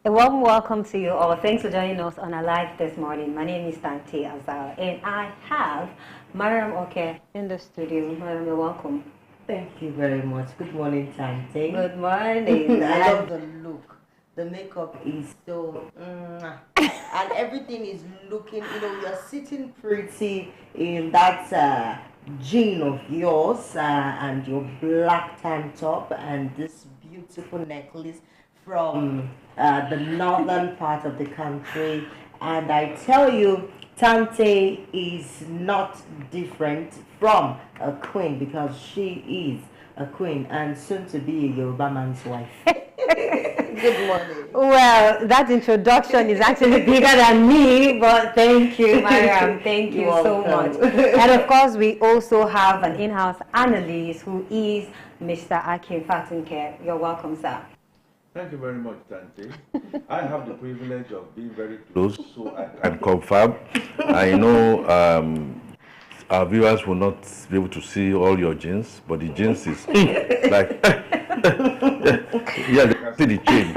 A warm welcome to you all. Thanks for joining us on our live this morning. My name is Tante Azal, and I have Mariam Oke in the studio. Mariam, you're welcome. Thank you very much. Good morning, Tante. Good morning. I love the look. The makeup is so... and everything is looking, you're sitting pretty in that jean of yours and your black tank top and this beautiful necklace from the northern part of the country. And I tell you, Tante is not different from a queen because she is a queen and soon to be a Yoruba man's wife. Good morning. Well, that introduction is actually bigger than me, but thank you, Mariam. Thank you so much. And of course, we also have an in-house analyst who is Mr. Akin Fatunke. You're welcome, sir. Thank you very much, Tante. I have the privilege of being very close, so I can confirm. I know our viewers will not be able to see all your jeans, but the jeans is like, yeah, they can see the change.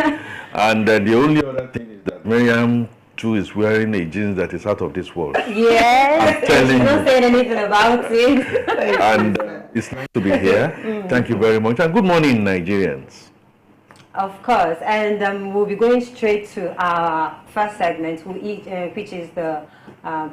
And the only other thing is that Miriam too is wearing a jeans that is out of this world. Yes, she's not saying anything about it. And it's nice to be here. Thank you very much. And good morning, Nigerians. Of course, and we'll be going straight to our first segment, which is the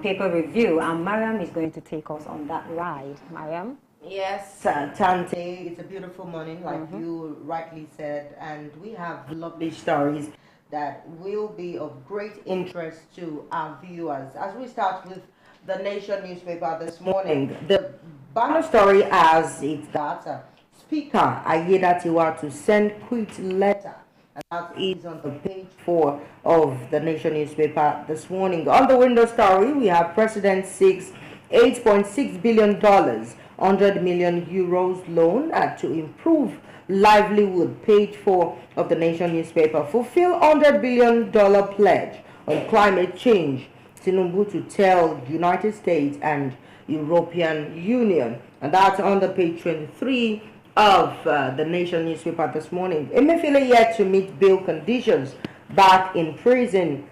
paper review, and Mariam is going to take us on that ride. Mariam? Yes, Tante, it's a beautiful morning, like you rightly said, and we have lovely stories that will be of great interest to our viewers. As we start with the Nation newspaper this morning, the banner story as it's that Speaker Ayedatiwa to send quit letter, and that is on the page 4 of the Nation newspaper this morning. On the window story, we have President seeks $8.6 billion, 100 million euros loan to improve livelihood. Page 4 of the Nation newspaper. Fulfill $100 billion pledge on climate change. Tinubu to tell United States and European Union, and that's on the page 23 of the Nation newspaper this morning. Emefiele yet to meet bail conditions, back in prison.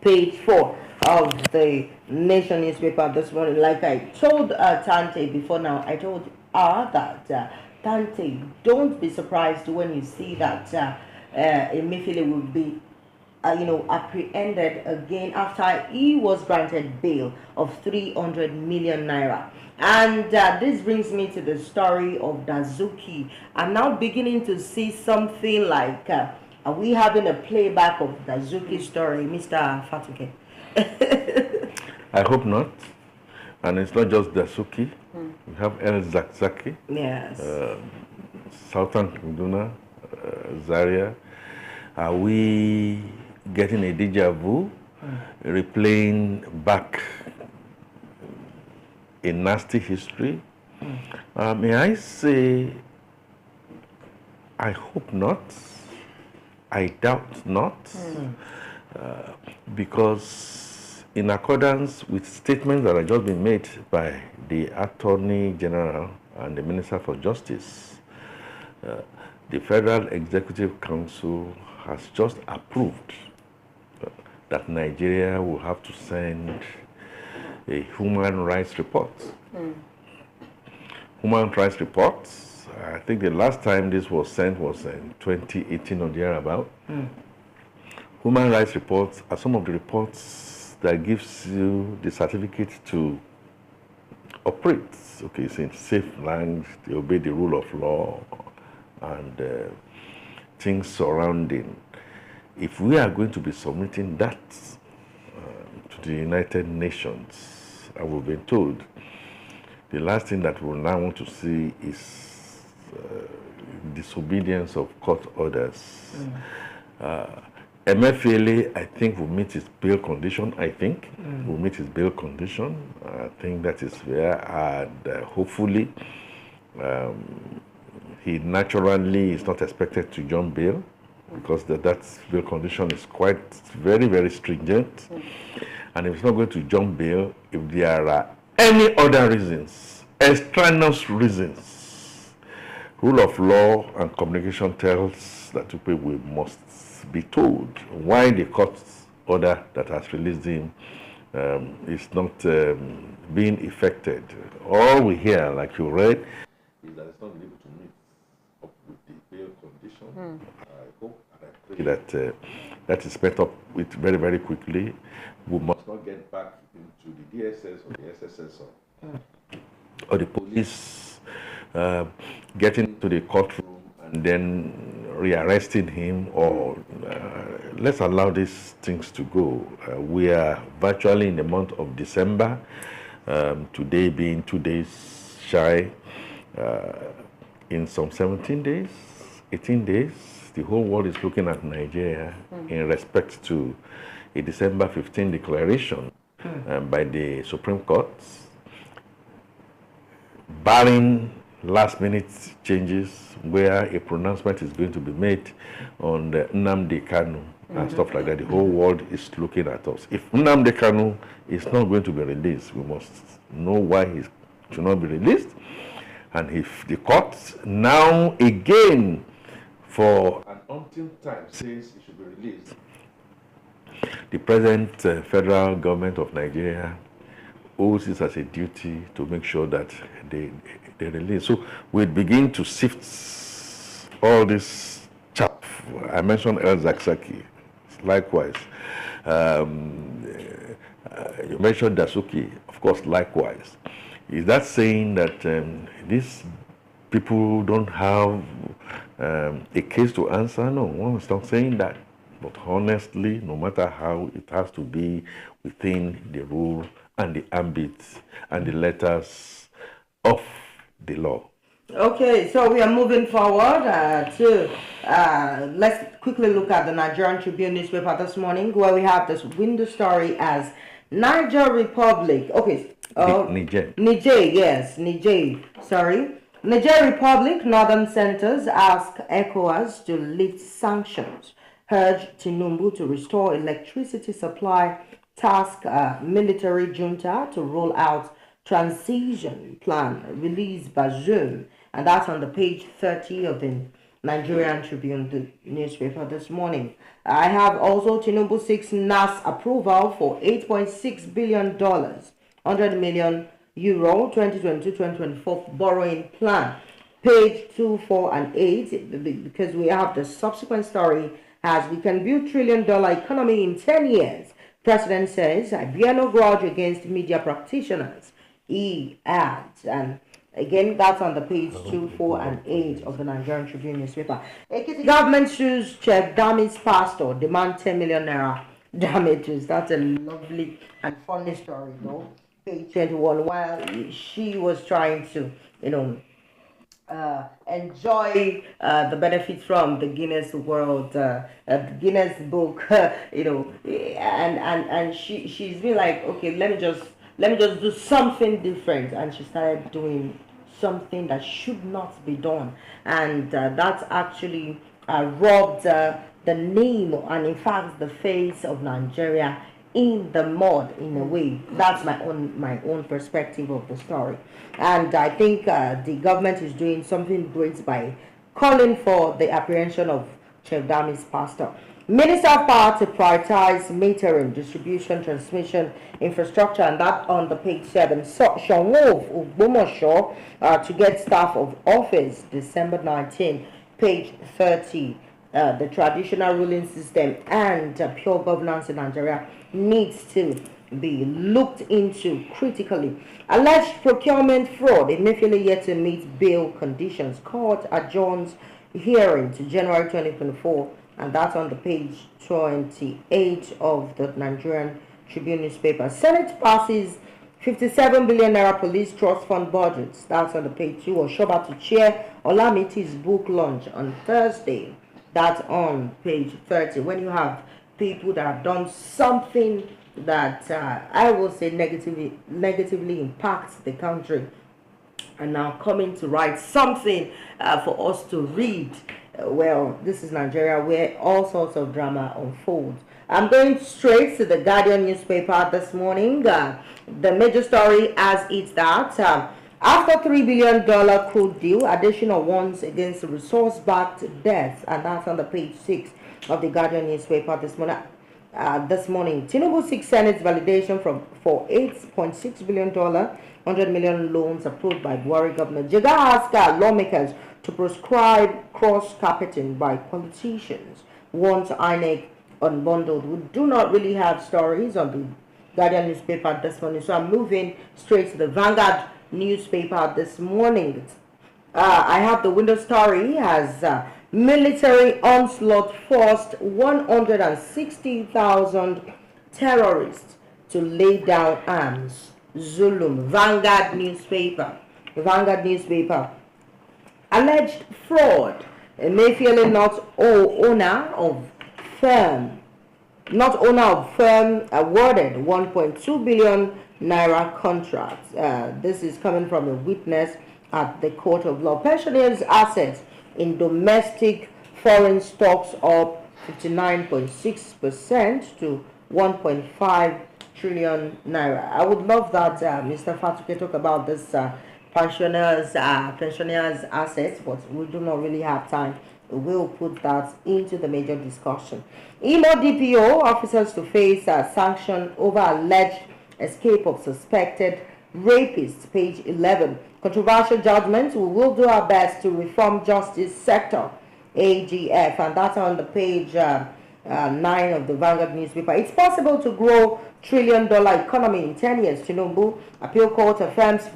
Page 4 of the Nation newspaper this morning. Like I told Tante before now, I told her that Tante, don't be surprised when you see that Emefiele will be apprehended again after he was granted bail of 300 million naira. And this brings me to the story of Dazuki. I'm now beginning to see something like, are we having a playback of Dazuki's story, Mr. Fatuke? I hope not. And it's not just Dazuki. We have El Zakzaki. Yes. Southern Kaduna, Zaria. Are we getting a deja vu, replaying back a nasty history? May I say, I hope not, I doubt not, because in accordance with statements that have just been made by the Attorney General and the Minister for Justice, the Federal Executive Council has just approved that Nigeria will have to send a human rights report. Human rights reports, I think the last time this was sent was in 2018 or thereabout. Human rights reports are some of the reports that gives you the certificate to operate. Okay, it's in safe land, they obey the rule of law, and things surrounding. If we are going to be submitting that to the United Nations, I will be told the last thing that we will now want to see is disobedience of court orders. Emefiele, I think, will meet his bail condition. Will meet his bail condition. I think that is fair, and hopefully he naturally is not expected to jump bail, because that bail condition is quite very, very stringent. And if it's not going to jump bail, if there are any other reasons, extraneous reasons, Rule of law and communication tells that people must be told why the court order that has released him is not being effected. All we hear, like you read, is that it's not able to meet up with the bail condition. I hope and I pray that that is met up with very, very quickly. We must not get back into the DSS or the SSS or the police getting to the courtroom and then rearresting him, or let's allow these things to go. We are virtually in the month of December, today being 2 days shy. In some 17 days, 18 days, the whole world is looking at Nigeria in respect to a December 15 declaration by the Supreme Court, barring last-minute changes where a pronouncement is going to be made on the Nnamdi Kanu and stuff like that. The whole world is looking at us. If Nnamdi Kanu is not going to be released, we must know why he should not be released. And if the court now again for an umpteenth time says he should be released, the present federal government of Nigeria owes it as a duty to make sure that they release. So we begin to sift all this chaff. I mentioned El Zakzaki, likewise. You mentioned Dasuki, of course, likewise. Is that saying that these people don't have a case to answer? No, one is not saying that. But honestly, no matter how, it has to be within the rule and the ambit and the letters of the law. Okay, so we are moving forward let's quickly look at the Nigerian Tribune newspaper this morning, where we have this window story as Niger Republic. Okay, Niger. Yes, Niger. Sorry. Niger Republic Northern Centers ask ECOWAS to lift sanctions, urge Tinubu to restore electricity supply, task military junta to roll out transition plan, release Bazoum, and that's on the page 30 of the Nigerian Tribune, the newspaper this morning. I have also Tinubu seeks NAS approval for $8.6 billion, 100 million euro 2022-2024 borrowing plan. Page 2, 4, and 8, because we have the subsequent story as we can build $1 trillion economy in 10 years. President says, I bear no grudge against media practitioners. He adds, and again, that's on the page 2, 4, and 8 of the Nigerian Tribune newspaper. Ekiti government sues Chef Dami's pastor, demand 10 million naira damages. That's a lovely and funny story, though. Page 21, while she was trying to, enjoy the benefits from the Guinness World, Guinness book, and she's been like, okay, let me just do something different, and she started doing something that should not be done, and that's actually robbed the name and in fact the face of Nigeria in the mud in a way. That's my own perspective of the story, and I think the government is doing something great by calling for the apprehension of Chef Dami's pastor. Minister of Power to prioritize metering, distribution, transmission, infrastructure, and that on the page 7. So, Sean Wolf of Bomosho to get staff of office December 19, page 30. The traditional ruling system and pure governance in Nigeria needs to be looked into critically. Alleged procurement fraud, Emefiele yet to meet bail conditions. Court adjourns hearing to January 2024, and that's on the page 28 of the Nigerian Tribune newspaper. Senate passes 57 billion naira police trust fund budgets. That's on the page 2. Oshoba to chair Olamiti's book launch on Thursday. That's on page 30. When you have people that have done something that I will say negatively impacts the country, and now coming to write something for us to read, well, this is Nigeria where all sorts of drama unfolds. I'm going straight to the Guardian newspaper this morning. The major story as it's that After $3 billion crude deal, additional ones against resource-backed debts, and that's on the page 6 of the Guardian newspaper this morning. Tinubu seeks Senate's validation for $8.6 billion, 100 million loans approved by Buhari governor. Jega asks lawmakers to prescribe cross-carpeting by politicians. Wants INEC unbundled. We do not really have stories on the Guardian newspaper this morning, so I'm moving straight to the Vanguard newspaper this morning. I have the window story as military onslaught forced 160,000 terrorists to lay down arms. Zulum, Vanguard newspaper. Alleged fraud. Emefiele not owner of firm awarded 1.2 billion naira contract. This is coming from a witness at the court of law. Pensioners' assets in domestic foreign stocks up 59.6% to 1.5 trillion naira. I would love that Mr. Fatuke talk about this pensioners' assets, but we do not really have time. We'll put that into the major discussion. Imo DPO officers to face sanction over alleged escape of suspected rapists, page 11. Controversial judgment. We will do our best to reform justice sector, AGF, and that's on the page 9 of the Vanguard newspaper. It's possible to grow $1 trillion economy in 10 years. Tinubu appeal court affirms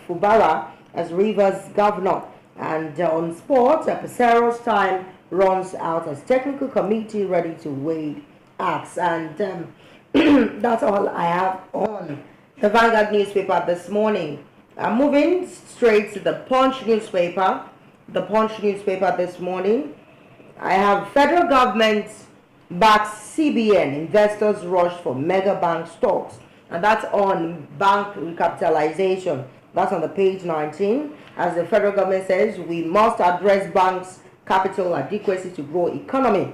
Fubara as Rivers governor. And on sport, Pesero's time runs out as technical committee ready to weigh acts. And that's all I have on the Vanguard newspaper this morning. Moving straight to the Punch newspaper. The Punch newspaper this morning. I have federal government backs CBN. Investors rush for mega bank stocks. And that's on bank recapitalization. That's on the page 19. As the federal government says, we must address banks' capital adequacy to grow economy.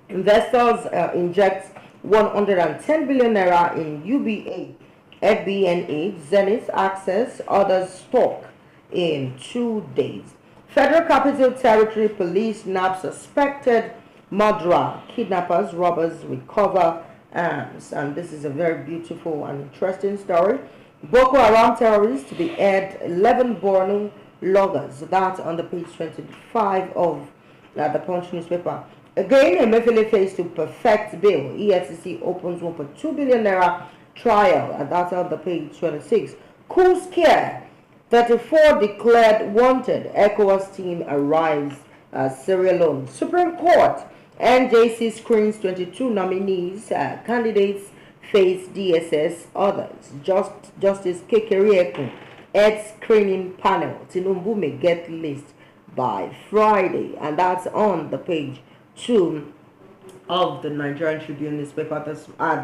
Investors inject 110 billion naira in UBA, FBNA, Zenith Access, others stock in 2 days. Federal Capital Territory Police nab suspected murderer, kidnappers, robbers recover arms. And this is a very beautiful and interesting story. Boko Haram terrorists to be aired 11 Borno loggers. That's on the page 25 of the Punch newspaper. Again, Emefiele face to perfect bill. EFCC opens 1.2 billion naira trial, and that's on the page 26. Cool scare. 34 declared wanted. ECOWAS team arrives. Sierra Leone. Supreme Court. NJC screens 22 nominees. Candidates face DSS, others. Justice Kekerieku, head screening panel. Tinubu may get list by Friday, and that's on the page 2 of the Nigerian Tribune newspaper,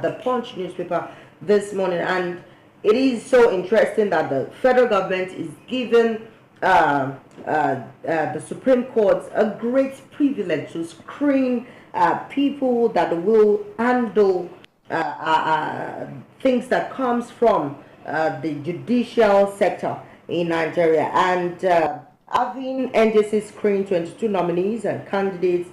the Punch newspaper this morning. And it is so interesting that the federal government is giving the Supreme Court a great privilege to screen people that will handle things that comes from the judicial sector in Nigeria. And having NJC screen 22 nominees and candidates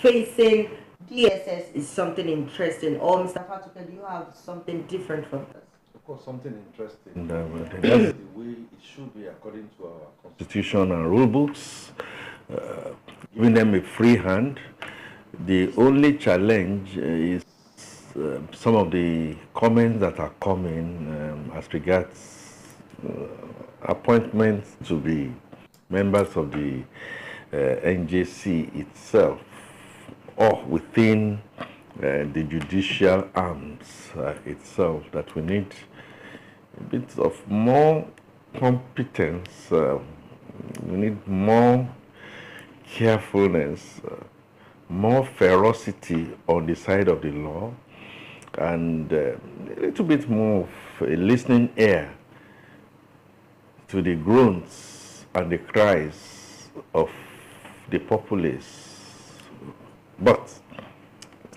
facing DSS is something interesting. Or Mr. Fatuke, do you have something different from this? Of course, something interesting. That's the way it should be according to our constitution and rule books, giving them a free hand. The only challenge is some of the comments that are coming as regards appointments to be members of the NJC itself or within the judicial arms itself, that we need a bit of more competence, we need more carefulness, more ferocity on the side of the law, and a little bit more of a listening ear to the groans and the cries of the populace, but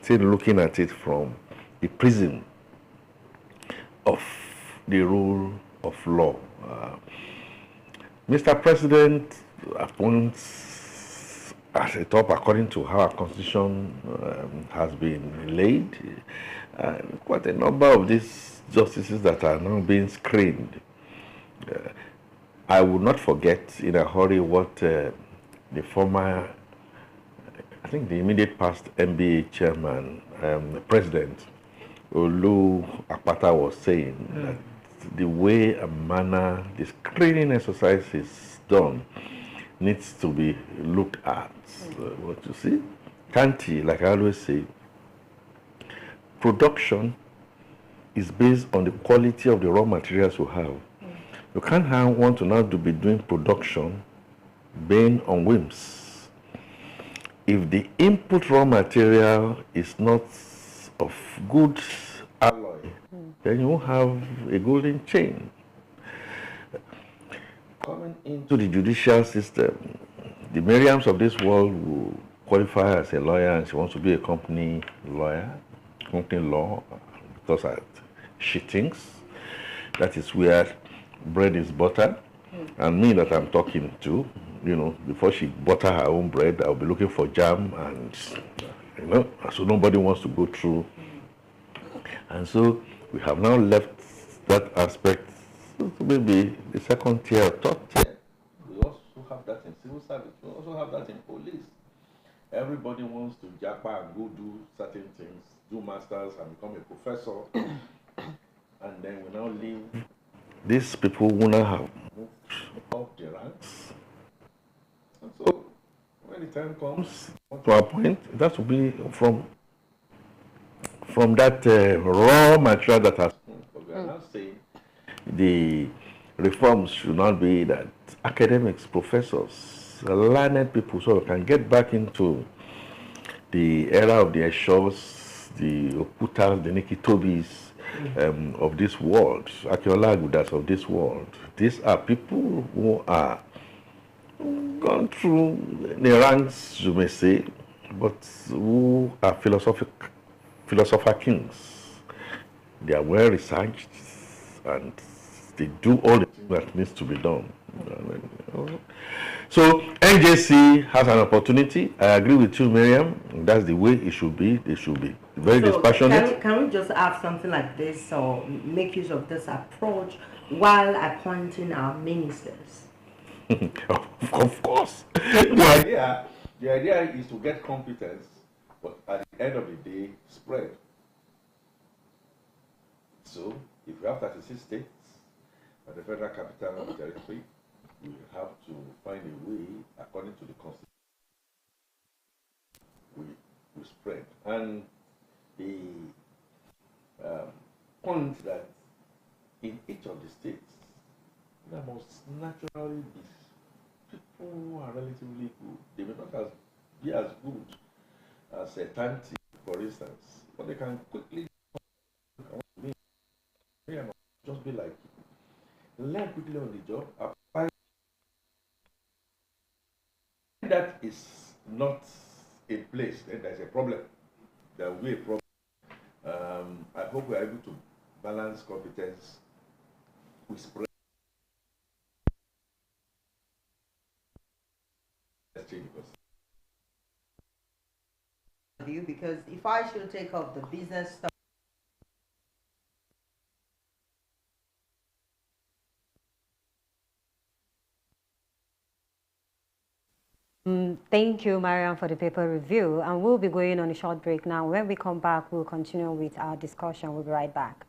still looking at it from the prism of the rule of law. Mr. President appoints at the top according to how our constitution has been laid, and quite a number of these justices that are now being screened. I will not forget in a hurry what the former, I think the immediate past NBA chairman, President Olu Akpata was saying that the way and manner the screening exercise is done needs to be looked at. What you see, Kanti, like I always say, production is based on the quality of the raw materials you have. You can't want to now be doing production based on whims. If the input raw material is not of good alloy, then you have a golden chain. Coming into the judicial system, the Miriams of this world will qualify as a lawyer and she wants to be a company lawyer, company law, because she thinks that is where bread is buttered. And me that I'm talking to, you know, before she butter her own bread, I'll be looking for jam, and you know, so nobody wants to go through. And so we have now left that aspect to maybe the second tier or third tier. We also have that in civil service. We also have that in police. Everybody wants to japa and go do certain things, do masters and become a professor. And then we now leave these people who now have moved up the ranks. And so when the time comes to our point, it has to be from that raw material that has come. But we are now saying the reforms should not be that academics, professors, learned people, so we can get back into the era of the Eshos, the Okutas, the Nikitobis of this world, Akiola Agudas of this world. These are people who are gone through the ranks, you may say, but who are philosopher kings. They are well researched and they do all the things that needs to be done. So NJC has an opportunity. I agree with you, Miriam. That's the way it should be. They should be very dispassionate. Can we just have something like this or make use of this approach while appointing our ministers? Of course. The idea is to get competence, but at the end of the day, spread. So, if we have 36 states at the Federal Capital Territory, we have to find a way, according to the Constitution, we spread. And the point that in each of the states, there must naturally be people who are relatively good. They may not be as good as a Tanti, for instance, but they can quickly just be like, learn quickly on the job, apply. That is not in place, then there's a problem. There will be a problem. I hope we are able to balance competence with spread. Because if I should take up the business stuff, Thank you, Mariam, for the paper review. And we'll be going on a short break now. When we come back, we'll continue with our discussion. We'll be right back.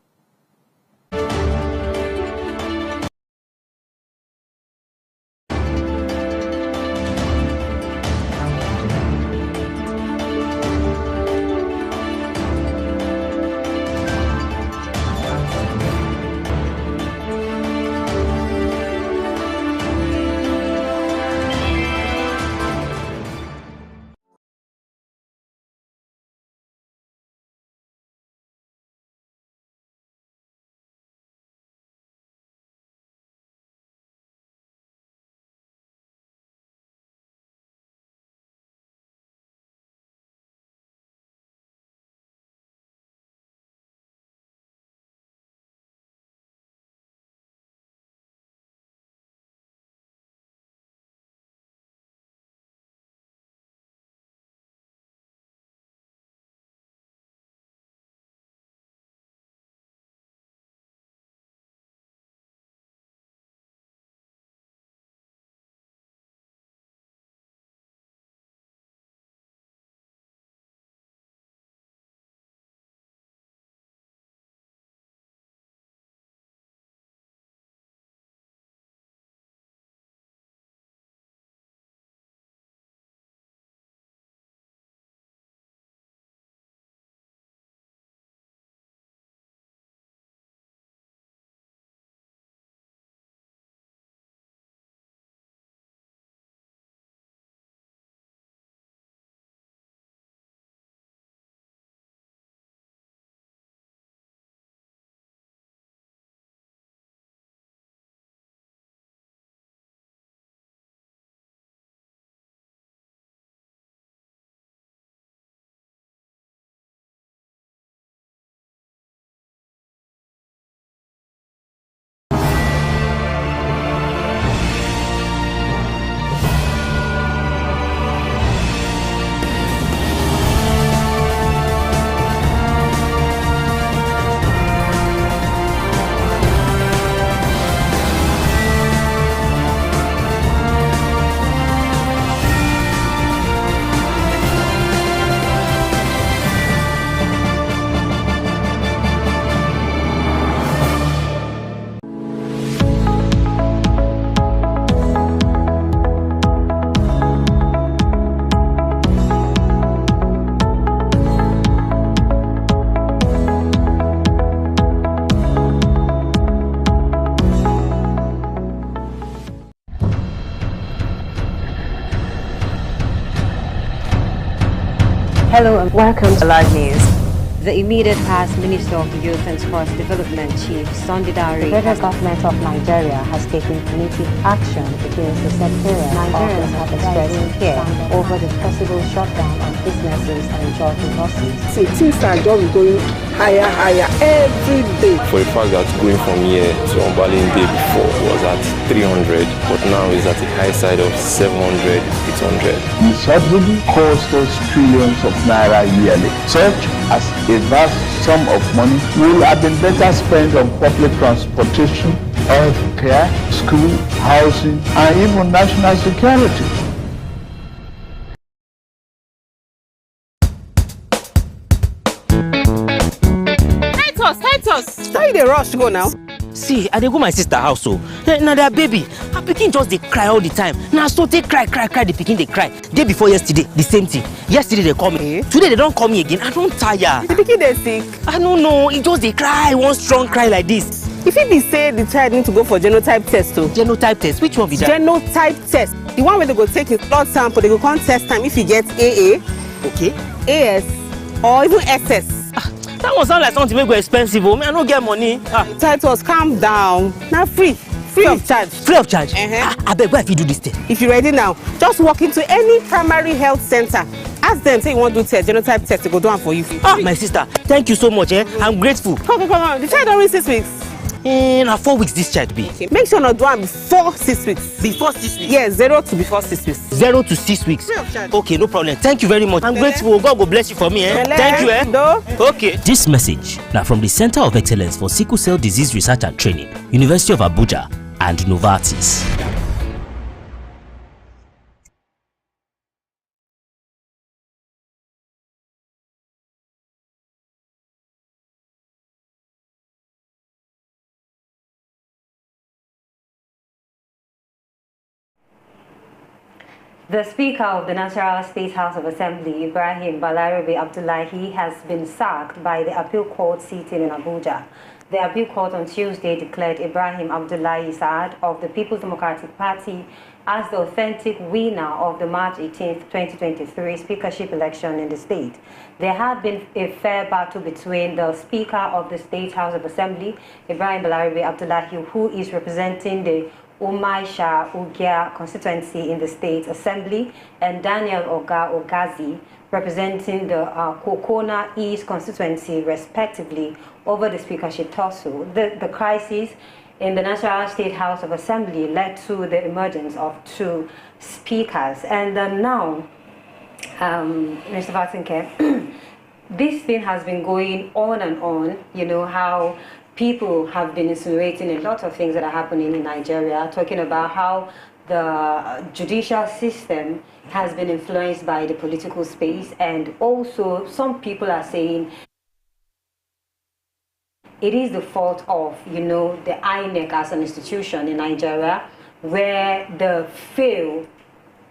Hello and welcome to Live News. The immediate past Minister of Youth and Sports Development Chief Sunday Dare, the federal government of Nigeria has taken punitive action against the sectarian. Nigerians have expressed fear over the possible shutdown of businesses and job losses. See, things are just going higher every day. For the fact that going from here to Ombalin Day before was at 300, but now is at the high side of 700, 800. The subsidy costs us trillions of naira yearly. Such as a vast sum of money will have been better spent on public transportation, health care, school, housing, and even national security. Titus, why you dey rush go now? See, I dey go my sister house so. Now their baby, her pikin just dey cry all the time. Now so they cry, the pikin dey cry. Day before yesterday, the same thing. Yesterday they call me. Today they don't call me again. I don't tire. The pikin dey sick. I don't know. It just they cry, one strong cry like this. If it be say the child need to go for genotype test too. Genotype test? Which one be that? Genotype test. The one where they go take his blood sample, they go come test time if he gets AA, okay, AS, or even SS. That one sound like something wey go expensive. Oh, I don't get money. Titus, calm down. Now free of charge. Free of charge? I beg, why if you do this thing? If you're ready now, just walk into any primary health center. Ask them, say you want to do genotype test, they go do one for you. My sister, thank you so much. I'm grateful. Come on. The child only 6 weeks. Now 4 weeks this child be. Okay. Make sure not do one before 6 weeks. Before 6 weeks? Yes, 0 to before 6 weeks. 0 to 6 weeks. Free of charge. Okay, no problem. Thank you very much. I'm grateful. God will bless you for me. Thank you. Okay. This message now from the Center of Excellence for Sickle Cell Disease Research and Training, University of Abuja and Novartis. The Speaker of the National State House of Assembly, Ibrahim Balarabe Abdullahi, has been sacked by the appeal court sitting in Abuja. The appeal court on Tuesday declared Ibrahim Abdullahi Saad of the People's Democratic Party as the authentic winner of the March 18, 2023 speakership election in the state. There had been a fair battle between the Speaker of the State House of Assembly, Ibrahim Balarabe Abdullahi, who is representing the Umaisha Ugia constituency in the State Assembly, and Daniel Ogazi, representing the Kokona East constituency, respectively, over the speakership tussle. The crisis in the National State House of Assembly led to the emergence of two speakers. And now, Mr. Vatinke, this thing has been going on and on, you know, how people have been insinuating a lot of things that are happening in Nigeria, talking about how the judicial system has been influenced by the political space, and also some people are saying it is the fault of, you know, the INEC as an institution in Nigeria, where they fail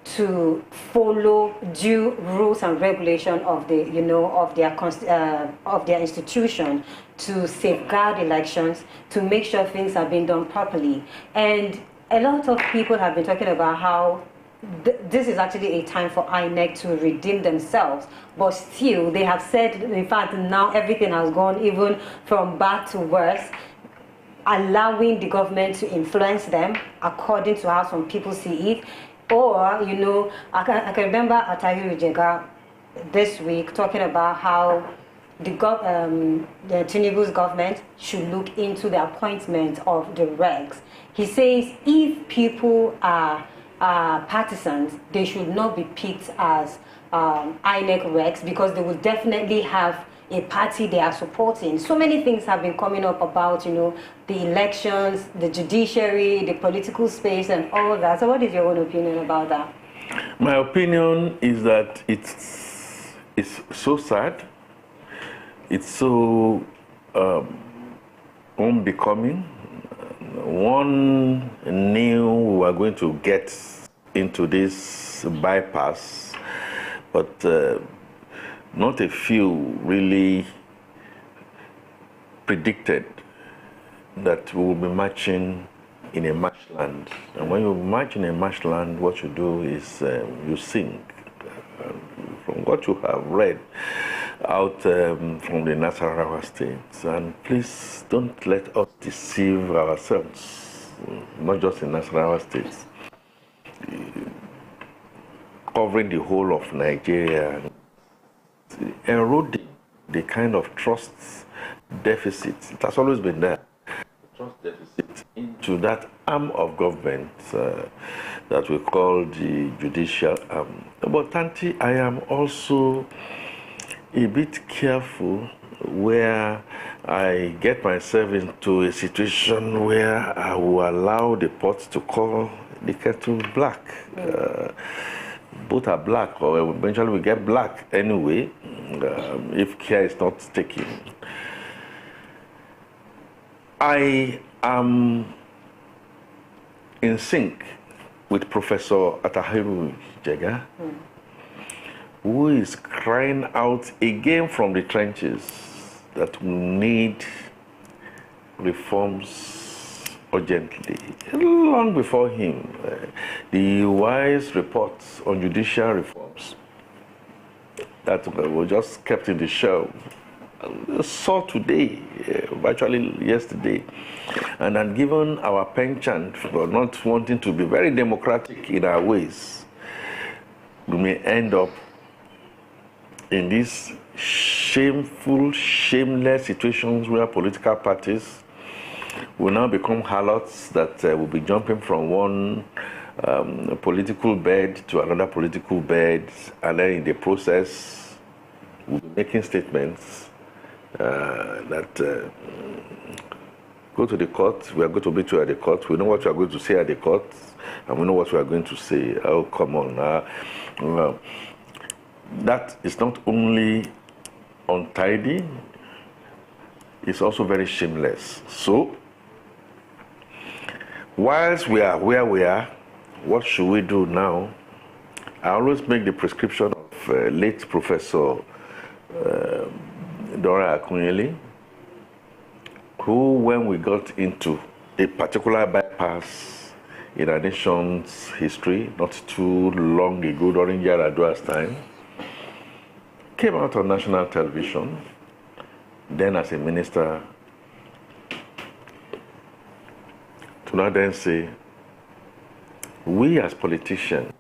to follow due rules and regulation of the, you know, of their institution, to safeguard elections, to make sure things are being done properly. And a lot of people have been talking about how this is actually a time for INEC to redeem themselves, but still they have said, in fact, now everything has gone even from bad to worse, allowing the government to influence them according to how some people see it. Or, you know, I can remember Atahiru Jega this week talking about how the Tinubu's government should look into the appointment of the regs. He says if people are partisans, they should not be picked as INEC regs, because they will definitely have a party they are supporting. So many things have been coming up about, you know, the elections, the judiciary, the political space, and all of that. So what is your own opinion about that? My opinion is that it's so sad. It's so unbecoming. One knew we were going to get into this bypass, but not a few really predicted that we will be marching in a marshland. And when you march in a marshland, what you do is you sing from what you have read out from the Nasarawa State. And please don't let us deceive ourselves, not just in Nasarawa State, covering the whole of Nigeria, eroding the kind of trust deficit. It has always been there. Trust deficit into that arm of government that we call the judicial arm. But Tanti, I am also a bit careful where I get myself into a situation where I will allow the pot to call the kettle black. Both are black, or eventually we get black anyway, if care is not taken. I am in sync with Professor Atahiru Jega, who is crying out again from the trenches that we need reforms urgently. Long before him, the wise reports on judicial reforms that were just kept in the shelf saw today, virtually yesterday, and had given our penchant for not wanting to be very democratic in our ways, we may end up in these shameful, shameless situations where political parties will now become harlots that will be jumping from one political bed to another political bed, and then in the process will be making statements that go to the court. We are going to meet you at the court. We know what you are going to say at the court, and we know what we are going to say. Oh, come on. That is not only untidy, it's also very shameless. So, whilst we are where we are, what should we do now? I always make the prescription of late Professor Dora Akunyili, who, when we got into a particular bypass in our nation's history, not too long ago during Yaradua's time, came out on national television, then as a minister, to now then say, we as politicians,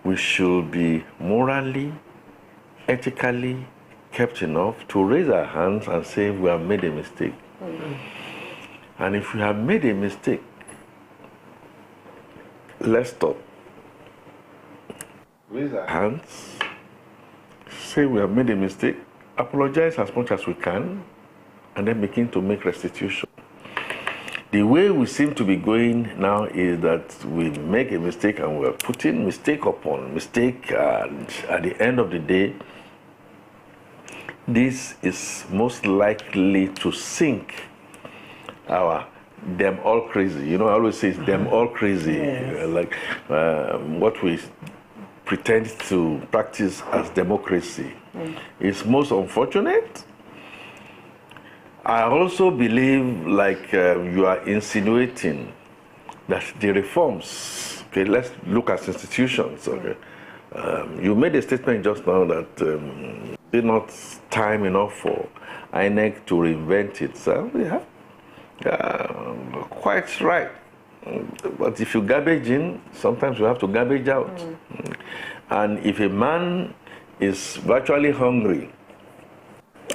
we should be morally, ethically kept enough to raise our hands and say we have made a mistake. And if we have made a mistake, let's stop. Raise our hands, say we have made a mistake, apologize as much as we can, and then begin to make restitution. The way we seem to be going now is that we make a mistake and we're putting mistake upon mistake, and at the end of the day, this is most likely to sink our them all crazy. You know, I always say it's them all crazy. Yes. Like what we pretend to practice as democracy. It's most unfortunate. I also believe, like you are insinuating, that the reforms, okay, let's look at institutions, okay. You made a statement just now that did not time enough for INEC to reinvent itself. Quite right. But if you garbage in, sometimes you have to garbage out. And if a man is virtually hungry,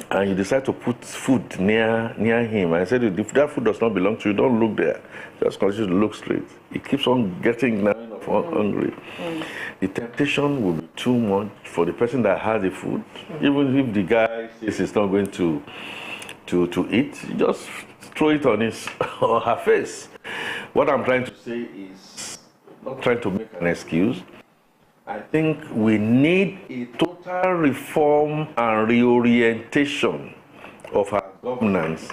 and you decide to put food near him, and I said, if that food does not belong to you, don't look there. Just continue to look straight. He keeps on getting hungry. The temptation will be too much for the person that has the food. Even if the guy says he's not going to eat, you just throw it on his or her face. What I'm trying to say is, not trying to make an excuse, I think we need a total reform and reorientation of our governance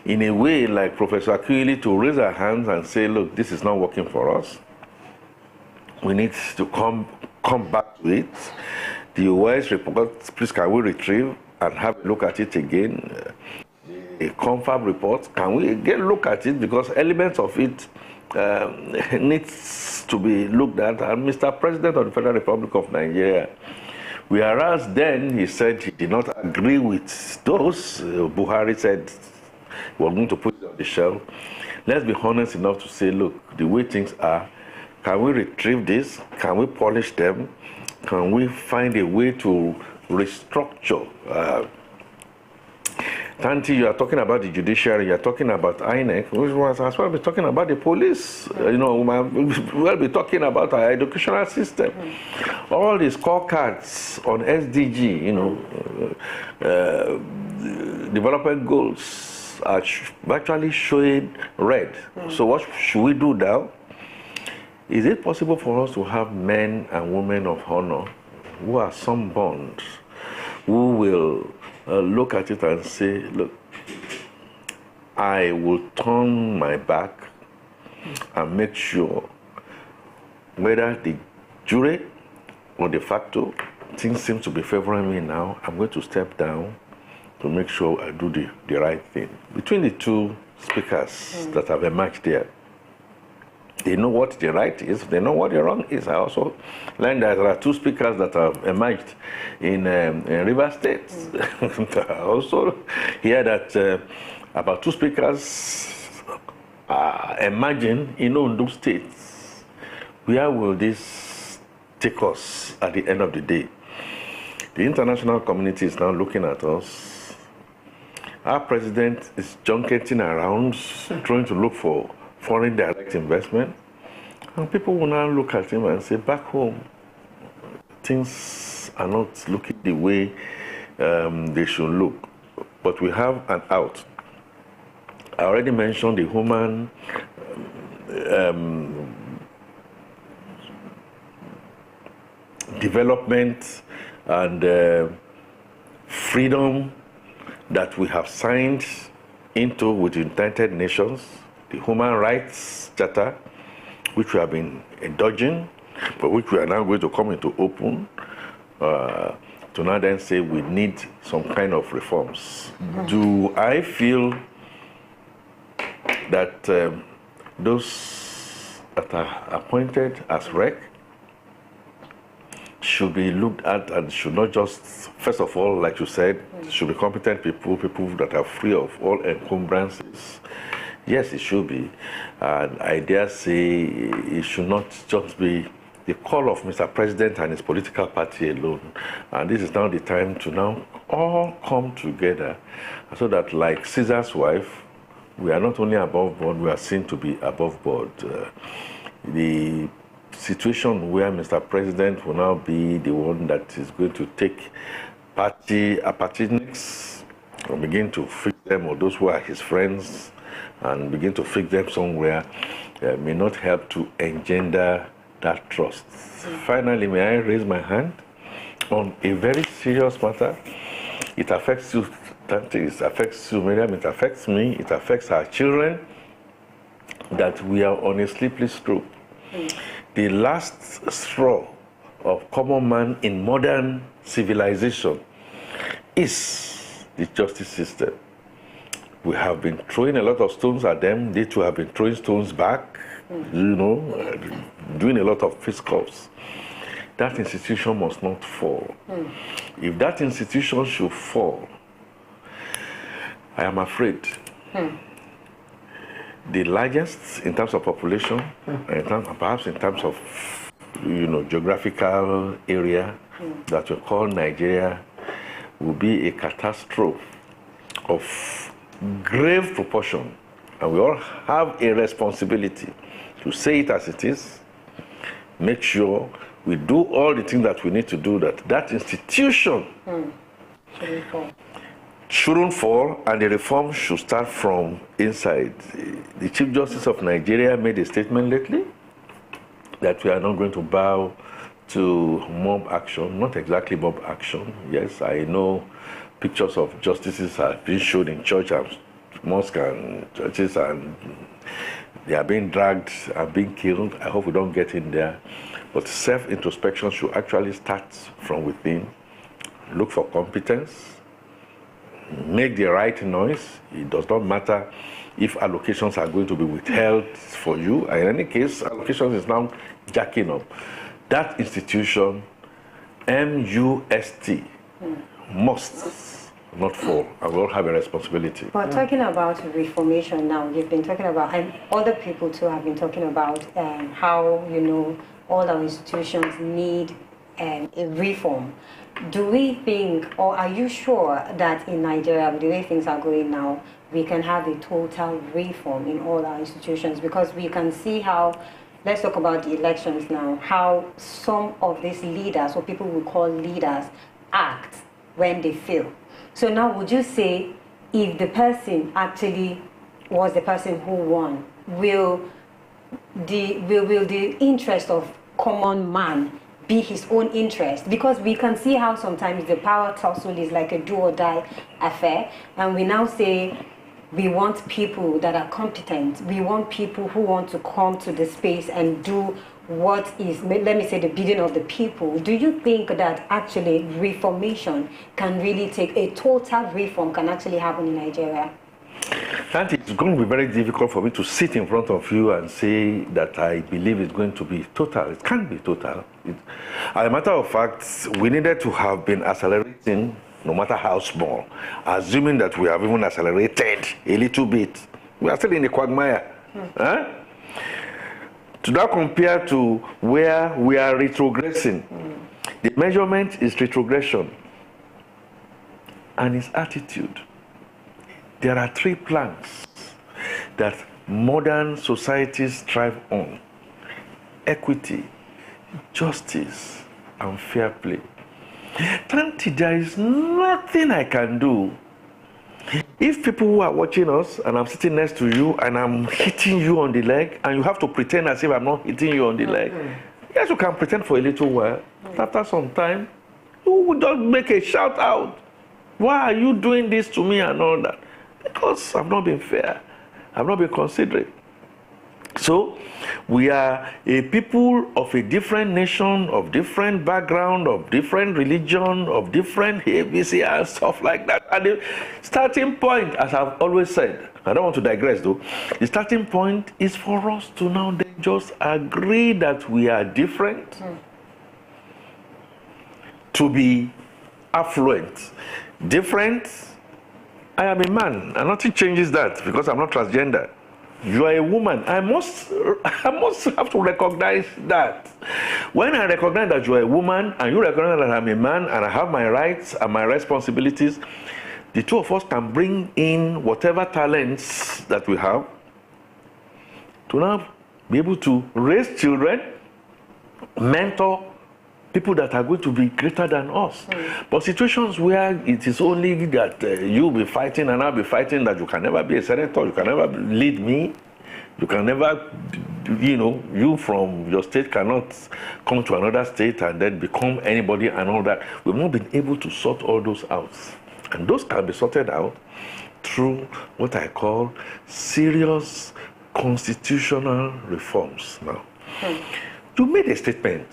in a way like Professor Akunyili, to raise our hands and say, look, this is not working for us. We need to come back to it. The OIS report, please can we retrieve and have a look at it again? The confab report, can we again look at it? Because elements of it needs to be looked at. And Mr. President of the Federal Republic of Nigeria, whereas then he said he did not agree with those, Buhari said we're going to put it on the shelf. Let's be honest enough to say, look, the way things are, can we retrieve this? Can we polish them? Can we find a way to restructure? Tanti, you are talking about the judiciary, you are talking about INEC, which was as well be talking about the police, we'll be talking about our educational system. All these scorecards on SDG, development goals are virtually showing red. So what should we do now? Is it possible for us to have men and women of honor who are sunburned, who will look at it and say, look, I will turn my back and make sure whether the jury or de facto things seem to be favoring me now, I'm going to step down to make sure I do the right thing. Between the two speakers that have emerged there, they know what the right is, they know what the wrong is. I also learned that there are two speakers that have emerged in Rivers State. I also hear that about two speakers are emerging in Ondo State. Where will this take us at the end of the day? The international community is now looking at us. Our president is junketing around, trying to look for foreign direct investment, and people will now look at him and say, back home, things are not looking the way they should look. But we have an out. I already mentioned the human development and freedom that we have signed into with the United Nations, the Human Rights Charter, which we have been indulging, but which we are now going to come into open, to now then say we need some kind of reforms. Do I feel that those that are appointed as REC should be looked at and should not just, first of all, like you said, should be competent people that are free of all encumbrances? Yes, it should be. And I dare say it should not just be the call of Mr. President and his political party alone. And this is now the time to now all come together so that, like Caesar's wife, we are not only above board, we are seen to be above board. The situation where Mr. President will now be the one that is going to take partynics and begin to fix them, or those who are his friends, and begin to fix them somewhere, may not help to engender that trust. Finally, may I raise my hand on a very serious matter? It affects you, Tante, it affects you, Miriam, it affects me, it affects our children, that we are on a slippery slope. The last straw of common man in modern civilization is the justice system. We have been throwing a lot of stones at them. They too have been throwing stones back, doing a lot of fisticuffs. That institution must not fall. If that institution should fall, I am afraid the largest in terms of population, perhaps in terms of geographical area that we call Nigeria, will be a catastrophe of grave proportion, and we all have a responsibility to say it as it is, make sure we do all the things that we need to do, that institution shouldn't fall, and the reform should start from inside. The Chief Justice of Nigeria made a statement lately that we are not going to bow to mob action, not exactly mob action. Yes, I know pictures of justices have been shown in church and mosque and churches, and they are being dragged and being killed. I hope we don't get in there. But self-introspection should actually start from within. Look for competence. Make the right noise. It does not matter if allocations are going to be withheld for you. In any case, allocations is now jacking up. That institution, MUST, must not fall, and will have a responsibility. But talking about reformation now, you've been talking about, and other people too have been talking about how, you know, all our institutions need a reform. Do we think, or are you sure that in Nigeria, the way things are going now, we can have a total reform in all our institutions? Because we can see how, let's talk about the elections now, how some of these leaders, or people we call leaders, act when they fail. So now, would you say if the person actually was the person who won, will the interest of common man be his own interest? Because we can see how sometimes the power tussle is like a do or die affair, and we now say we want people that are competent. We want people who want to come to the space and do what is, let me say, the bidding of the people. Do you think that actually reformation can really take, a total reform can actually happen in Nigeria? That it's going to be very difficult for me to sit in front of you and say that I believe it's going to be total. It can't be total. As a matter of fact, we needed to have been accelerating, no matter how small, assuming that we have even accelerated a little bit. We are still in the quagmire. Huh? To now compare to where we are retrogressing, the measurement is retrogression and its attitude. There are 3 planks that modern societies thrive on: equity, justice, and fair play. Tanti, there is nothing I can do. If people who are watching us, and I'm sitting next to you, and I'm hitting you on the leg, and you have to pretend as if I'm not hitting you on the leg, yes, you can pretend for a little while. After some time, you will just make a shout out. Why are you doing this to me and all that? Because I've not been fair. I've not been considerate. So, we are a people of a different nation, of different background, of different religion, of different ABC and stuff like that. And the starting point, as I've always said, I don't want to digress though, the starting point is for us to now then just agree that we are different, to be affluent. Different, I am a man, and nothing changes that because I'm not transgender. You are a woman. I must have to recognize that. When I recognize that you are a woman and you recognize that I'm a man and I have my rights and my responsibilities, the two of us can bring in whatever talents that we have to now be able to raise children, mentor people that are going to be greater than us. But situations where it is only that you'll be fighting and I'll be fighting, that you can never be a senator, you can never lead me, you can never, you from your state cannot come to another state and then become anybody and all that. We've not been able to sort all those out. And those can be sorted out through what I call serious constitutional reforms. Now, you made a statement.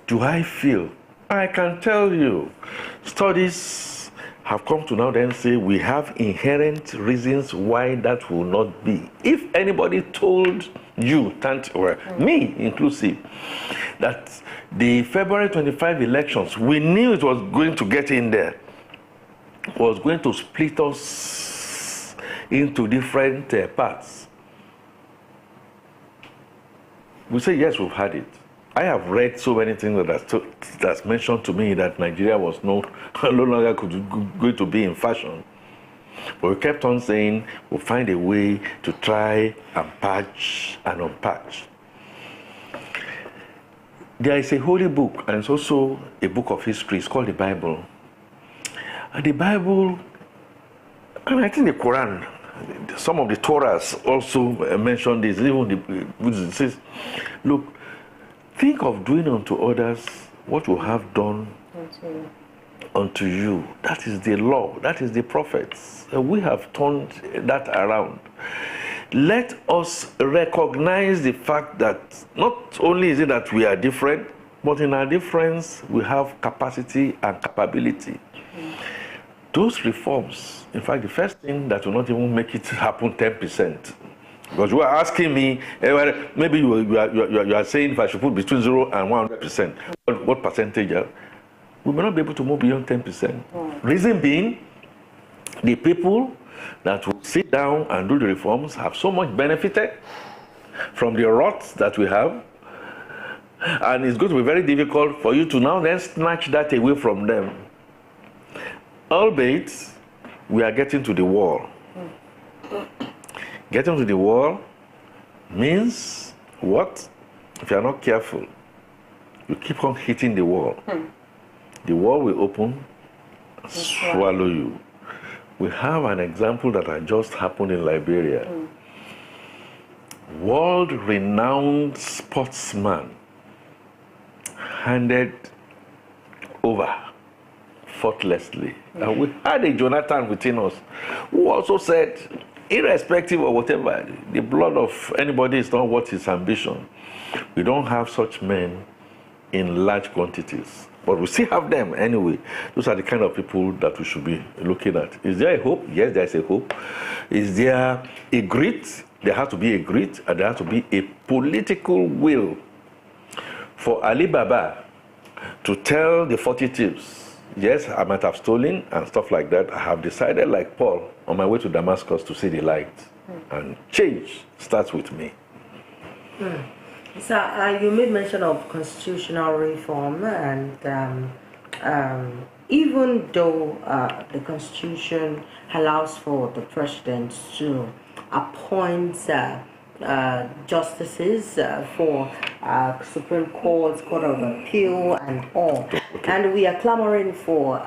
Do I feel? I can tell you, studies have come to now then say we have inherent reasons why that will not be. If anybody told you, me inclusive, that the February 25 elections, we knew it was going to get in there, was going to split us into different parts, we say, yes, we've had it. I have read so many things that's mentioned to me that Nigeria was no longer going to be in fashion. But we kept on saying we'll find a way to try and patch and unpatch. There is a holy book, and it's also a book of history. It's called the Bible. And the Bible, and I think the Quran, some of the Torahs also mention this. Even it says, look, think of doing unto others what you have done unto you. That is the law. That is the prophets. We have turned that around. Let us recognize the fact that not only is it that we are different, but in our difference we have capacity and capability to those reforms, in fact, the first thing that will not even make it happen 10%. Because you are asking me, maybe you are saying if I should put between 0 and 100%, what percentage? We may not be able to move beyond 10%. Reason being, the people that will sit down and do the reforms have so much benefited from the rots that we have, and it's going to be very difficult for you to now then snatch that away from them. Albeit, we are getting to the wall. Getting to the wall means what? If you are not careful, you keep on hitting the wall. The wall will open and swallow you. We have an example that had just happened in Liberia. World-renowned sportsman handed over faultlessly. And we had a Jonathan within us who also said, irrespective of whatever, the blood of anybody is not worth his ambition. We don't have such men in large quantities. But we still have them anyway. Those are the kind of people that we should be looking at. Is there a hope? Yes, there is a hope. Is there a grit? There has to be a grit, and there has to be a political will for Ali Baba to tell the 40 thieves, yes, I might have stolen and stuff like that. I have decided, like Paul, on my way to Damascus to see the light. And change starts with me. So you made mention of constitutional reform, and even though the Constitution allows for the president to appoint justices for Supreme Court, Court of Appeal, and all, and we are clamoring for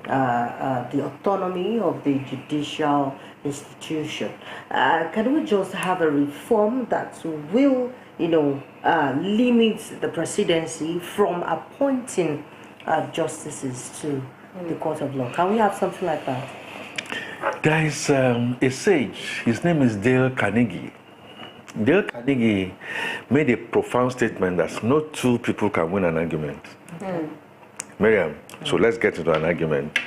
the autonomy of the judicial institution. Can we just have a reform that will, limit the presidency from appointing justices to the Court of Law? Can we have something like that? There is a sage, his name is Dale Carnegie. Dale Carnegie made a profound statement that no two people can win an argument. Miriam, so let's get into an argument.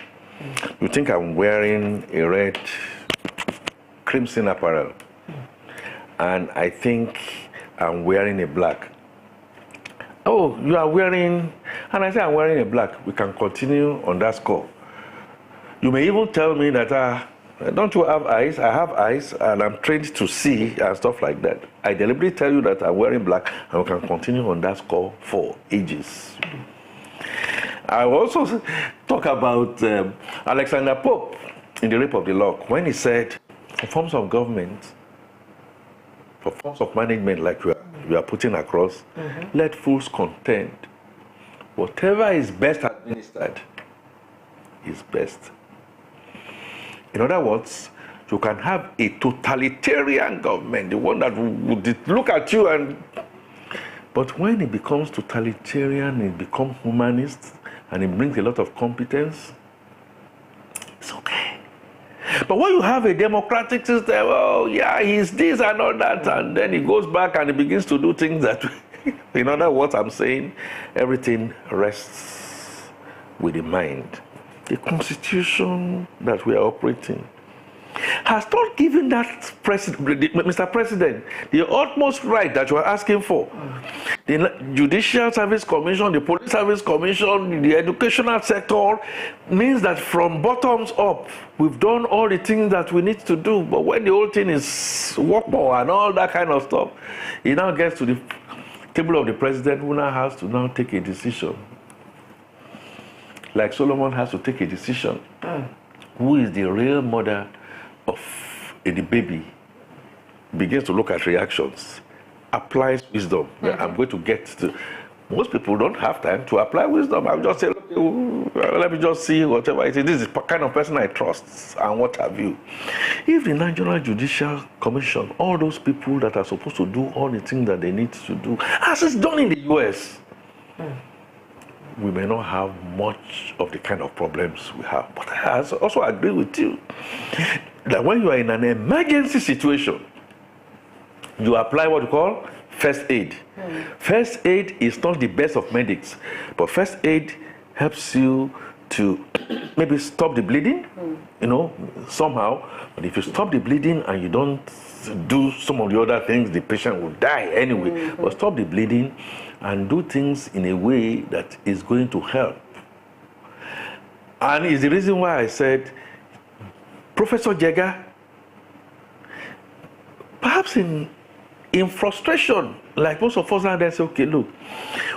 You think I'm wearing a red crimson apparel, and I think I'm wearing a black. Oh, you are wearing, and I say I'm wearing a black. We can continue on that score. You may even tell me that, don't you have eyes? I have eyes, and I'm trained to see and stuff like that. I deliberately tell you that I'm wearing black, and we can continue on that score for ages. I will also talk about Alexander Pope in The Rape of the Lock, when he said, for forms of government, for forms of management like we are putting across, let fools contend. Whatever is best administered is best. In other words, you can have a totalitarian government, the one that would look at you and... But when it becomes totalitarian, it becomes humanist, and it brings a lot of competence, it's okay. But when you have a democratic system, oh yeah, he's this and all that, and then he goes back and he begins to do things that, in other words, I'm saying, everything rests with the mind. The constitution that we are operating has not given that Mr. President the utmost right that you are asking for. The Judicial Service Commission, the Police Service Commission, the educational sector means that from bottoms up, we've done all the things that we need to do. But when the whole thing is work more and all that kind of stuff, it now gets to the table of the president, who now has to now take a decision. Like Solomon has to take a decision. Who is the real mother of the baby? Begins to look at reactions, applies wisdom. I'm going to get to... Most people don't have time to apply wisdom. I'll just say, let me just see whatever it is. This is the kind of person I trust, and what have you. If the National Judicial Commission, all those people that are supposed to do all the things that they need to do, as it's done in the US, we may not have much of the kind of problems we have. But I also agree with you that when you are in an emergency situation, you apply what you call first aid. First aid is not the best of medics, but first aid helps you to maybe stop the bleeding, somehow. But if you stop the bleeding and you don't do some of the other things, the patient will die anyway. But stop the bleeding and do things in a way that is going to help. And it's the reason why I said, Professor Jega, perhaps in frustration, like most of us now, they say, okay, look,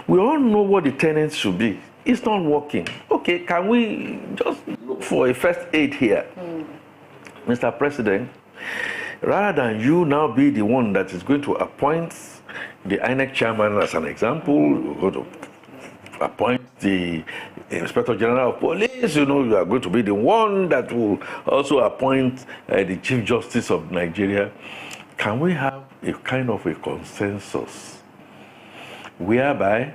we all know what the tenants should be. It's not working. Okay, can we just look for a first aid here? Mr. President, rather than you now be the one that is going to appoint the INEC chairman as an example, you're going to appoint the Inspector General of Police, you are going to be the one that will also appoint the Chief Justice of Nigeria. Can we have a kind of a consensus whereby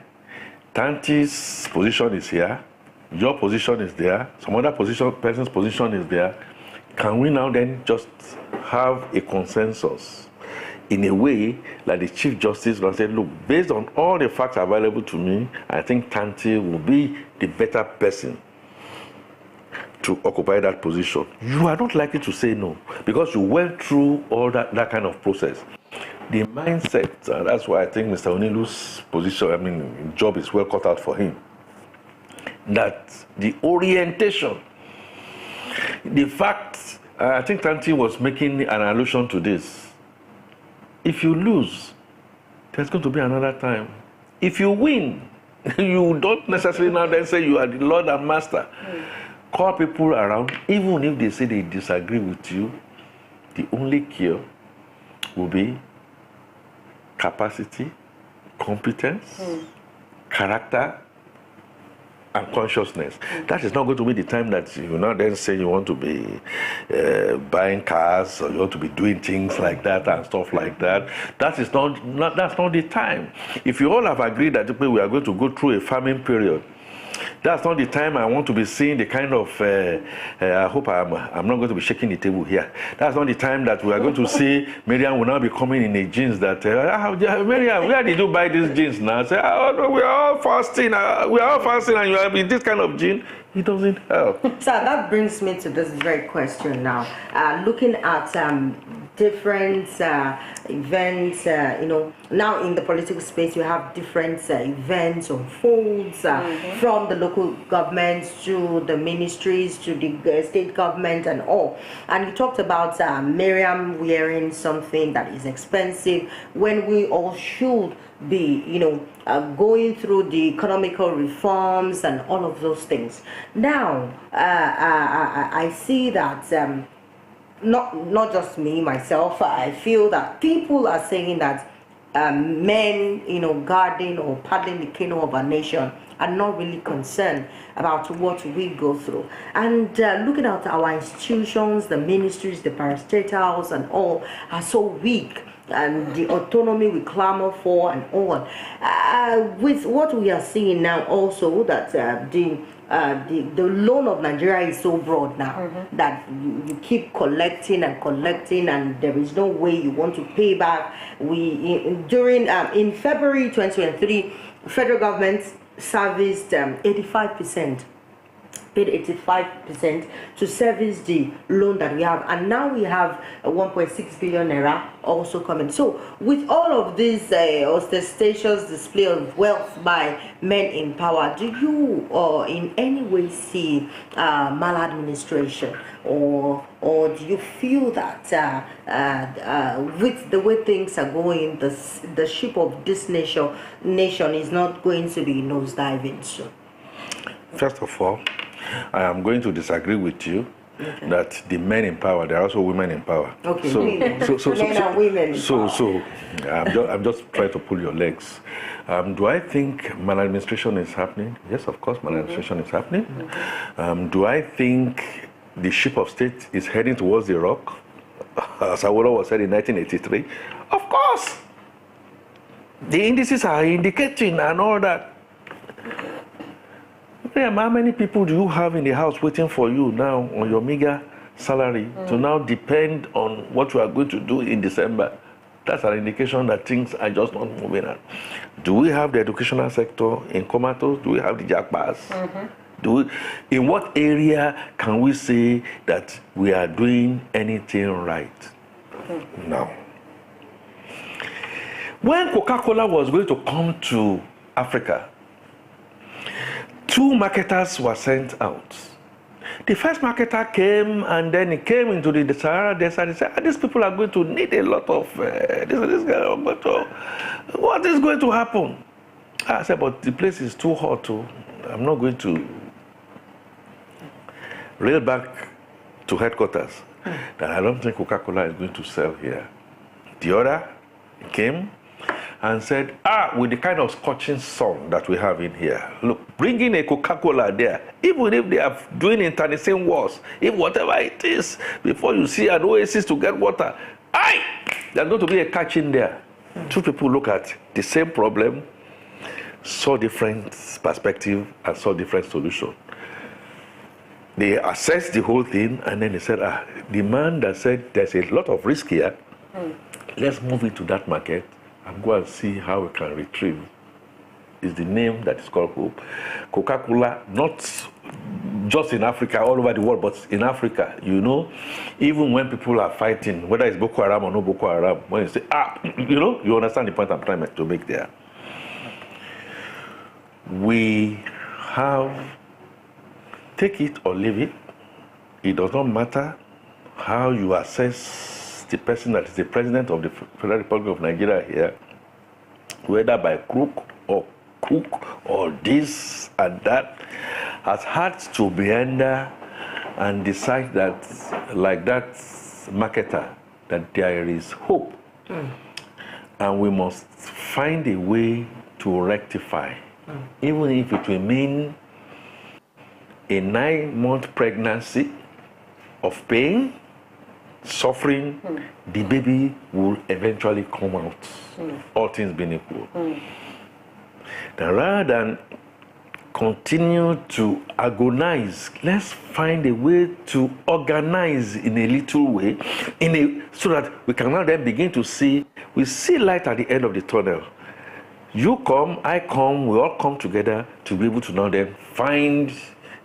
Tanti's position is here, your position is there, some other person's position is there? Can we now then just have a consensus in a way that the Chief Justice will say, look, based on all the facts available to me, I think Tanti will be the better person to occupy that position. You are not likely to say no, because you went through all that kind of process. The mindset, and that's why I think Mr. Onilu's position, job is well cut out for him. That the orientation, the fact, I think Tanti was making an allusion to this. If you lose, there's going to be another time. If you win, you don't necessarily now then say you are the Lord and Master. Call people around, even if they say they disagree with you, the only cure will be capacity, competence, character, and consciousness. That is not going to be the time that you now then say you want to be buying cars or you want to be doing things like that and stuff like that. That's not the time. If you all have agreed that we are going to go through a famine period, that's not the time I want to be seeing the kind of, I hope I'm not going to be shaking the table here. That's not the time that we are going to see Miriam will now be coming in a jeans that, Miriam, where did you buy these jeans now? Say, oh, no, we are all fasting and you are in this kind of jeans. It doesn't help. So that brings me to this very question now. Looking at different events, now in the political space, you have different events unfolds from the local governments to the ministries to the state government and all. And you talked about Miriam wearing something that is expensive when we all should be, going through the economical reforms and all of those things. Now, I see that not just me, myself, I feel that people are saying that men, guarding or paddling the canoe of our nation are not really concerned about what we go through. And looking at our institutions, the ministries, the parastatals and all are so weak, and the autonomy we clamor for and all. With what we are seeing now also, that the loan of Nigeria is so broad now that you keep collecting and there is no way you want to pay back. In February 2023, federal government serviced 85%. Paid 85% to service the loan that we have, and now we have 1.6 billion naira also coming. So with all of this ostentatious display of wealth by men in power, do you in any way see maladministration, or do you feel that with the way things are going, the ship of this nation is not going to be nosediving soon? First of all, I am going to disagree with you that the men in power, there are also women in power. Okay. So men and women in power. So I'm just trying to pull your legs. Do I think maladministration is happening? Yes, of course, maladministration is happening. Do I think the ship of state is heading towards the rock, as Awolowo was said in 1983? Of course. The indices are indicating and all that. How many people do you have in the house waiting for you now on your meager salary to now depend on what you are going to do in December? That's an indication that things are just not moving on. Do we have the educational sector in comatose? Do we have the jackbars? In what area can we say that we are doing anything right? Now, when Coca-Cola was going to come to Africa, 2 marketers were sent out. The first marketer came, and then he came into the Sahara Desert and said, these people are going to need a lot of what is going to happen? I said, but the place is too hot. I'm not going to rail back to headquarters. That I don't think Coca-Cola is going to sell here. The other came and said, with the kind of scorching sun that we have in here, look, bringing a Coca-Cola there, even if they are doing internecine wars, if whatever it is, before you see an oasis to get water, there's going to be a catch in there. 2 people look at the same problem, saw different perspective, and saw different solution. They assessed the whole thing, and then they said, the man that said there's a lot of risk here, let's move into that market and go and see how we can retrieve. Is the name that is called Hope. Coca-Cola, not just in Africa, all over the world, but in Africa, even when people are fighting, whether it's Boko Haram or no Boko Haram, when you say, you understand the point I'm trying to make there. We have, take it or leave it, it does not matter how you assess the person that is the president of the Federal Republic of Nigeria here, whether by crook or this and that, has had to be under and decide that, like that marketer, that there is hope. And we must find a way to rectify, even if it will mean a 9-month pregnancy of pain, suffering, the baby will eventually come out, all things being equal. Now, rather than continue to agonize, let's find a way to organize in a little way, so that we can now then begin to see light at the end of the tunnel. You come, I come, we all come together to be able to now then find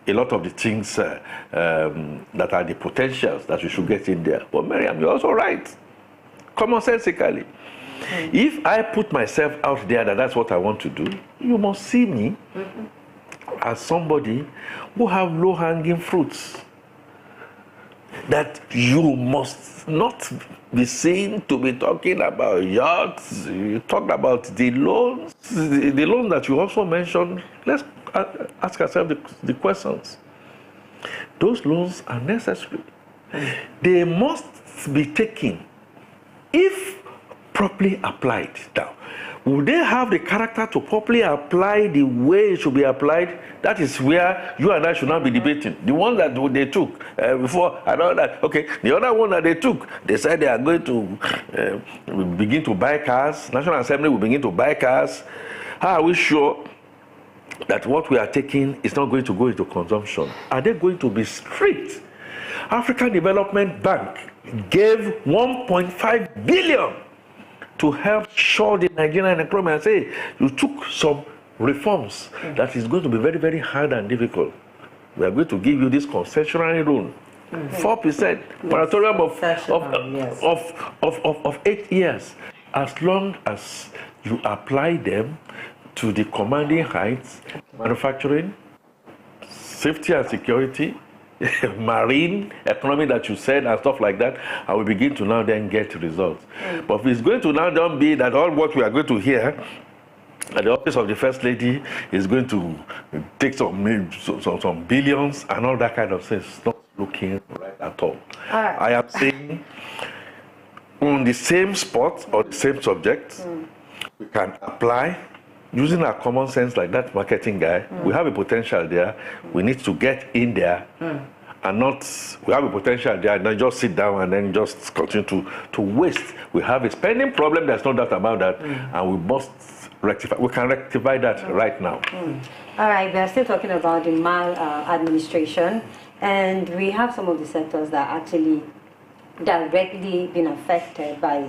a lot of the things that are the potentials that we should get in there. But Miriam, you're also right, commonsensically. If I put myself out there that that's what I want to do, you must see me as somebody who have low-hanging fruits. That you must not be seen to be talking about yachts. You talked about the loans that you also mentioned. Let's ask ourselves the questions. Those loans are necessary. They must be taken if properly applied. Now, will they have the character to properly apply the way it should be applied? That is where you and I should not be debating. The one that they took before, I know that, okay, the other one that they took, they said they are going to begin to buy cars. National Assembly will begin to buy cars. How are we sure that what we are taking is not going to go into consumption? Are they going to be strict? African Development Bank gave 1.5 billion to help shore the Nigerian economy, and say you took some reforms that is going to be very, very hard and difficult. We are going to give you this concessionary loan, 4% moratorium of 8 years, as long as you apply them to the commanding heights, manufacturing, safety and security, marine economy that you said, and stuff like that, and we begin to now then get results. But if it's going to now then be that all what we are going to hear at the office of the First Lady is going to take some billions and all that kind of things, it's not looking right at all. I am saying on the same spot or the same subject, we can apply using our common sense like that marketing guy. We have a potential there. We need to get in there and not, we have a potential there and then just sit down and then just continue to waste. We have a spending problem, there's no doubt about that, and we must rectify. We can rectify that right now. All right, we are still talking about the maladministration, and we have some of the sectors that actually directly been affected by,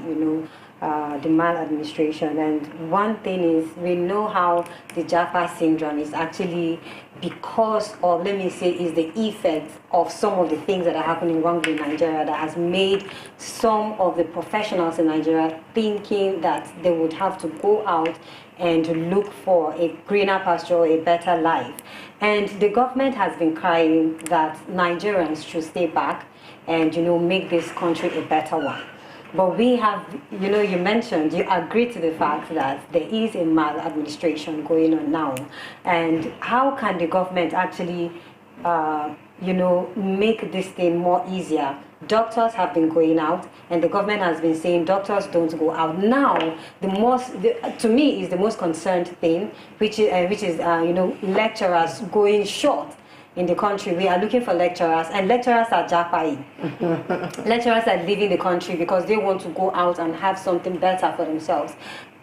the maladministration. And one thing is, we know how the Japa syndrome is actually because of, let me say, is the effect of some of the things that are happening wrongly in Nigeria that has made some of the professionals in Nigeria thinking that they would have to go out and look for a greener pasture or a better life. And the government has been crying that Nigerians should stay back and, make this country a better one. But we have, you mentioned, you agree to the fact that there is a maladministration going on now. And how can the government actually, make this thing more easier? Doctors have been going out, and the government has been saying doctors don't go out. Now, to me, is the most concerned thing, which is lecturers going short in the country. We are looking for lecturers, and lecturers are japai. Lecturers are leaving the country because they want to go out and have something better for themselves.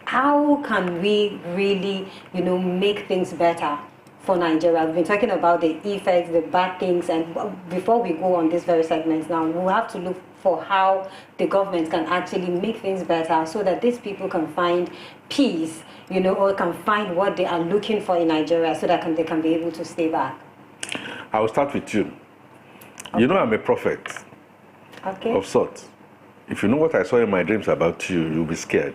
How can we really, make things better for Nigeria? We've been talking about the effects, the bad things, and before we go on this very segment now, we'll have to look for how the government can actually make things better so that these people can find peace, or can find what they are looking for in Nigeria so that they can be able to stay back. I will start with you. Okay. I'm a prophet of sorts. If you know what I saw in my dreams about you, you'll be scared.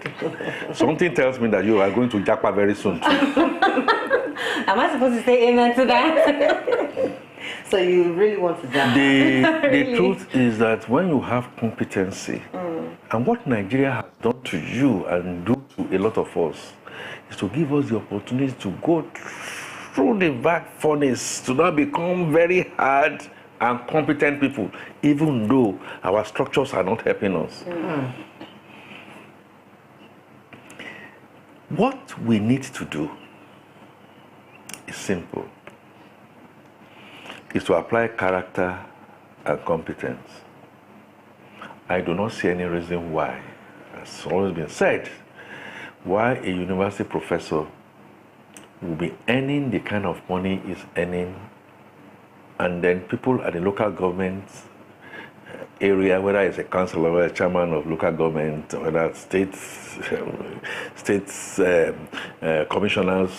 Something tells me that you are going to Japa very soon too. Am I supposed to say amen to that? So you really want to Japa? The truth is that when you have competency, and what Nigeria has done to you and do to a lot of us, is to give us the opportunity to go through the back furnace to now become very hard and competent people, even though our structures are not helping us. What we need to do is simple. Is to apply character and competence. I do not see any reason why, as always been said, why a university professor will be earning the kind of money he's earning, and then people at the local government area, whether it's a councillor or a chairman of local government, or whether states, commissioners,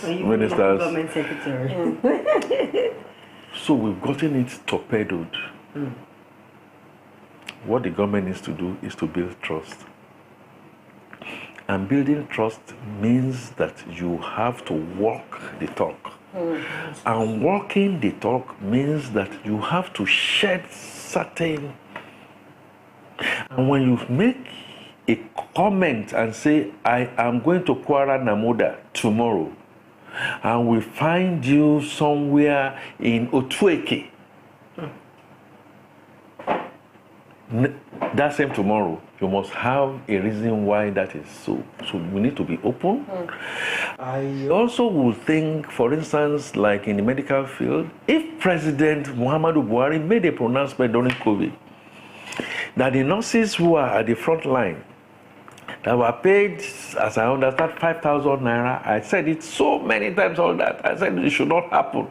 ministers. Government secretary. So we've gotten it torpedoed. What the government needs to do is to build trust. And building trust means that you have to walk the talk. And walking the talk means that you have to shed certain... And when you make a comment and say, I am going to Kwara Namoda tomorrow, and we find you somewhere in Otueke, that same tomorrow, you must have a reason why that is so. So we need to be open. I also would think, for instance, like in the medical field, if President Muhammadu Buhari made a pronouncement during COVID, that the nurses who are at the front line, that were paid, as I understand, 5,000 naira, I said it so many times, all that. I said it should not happen.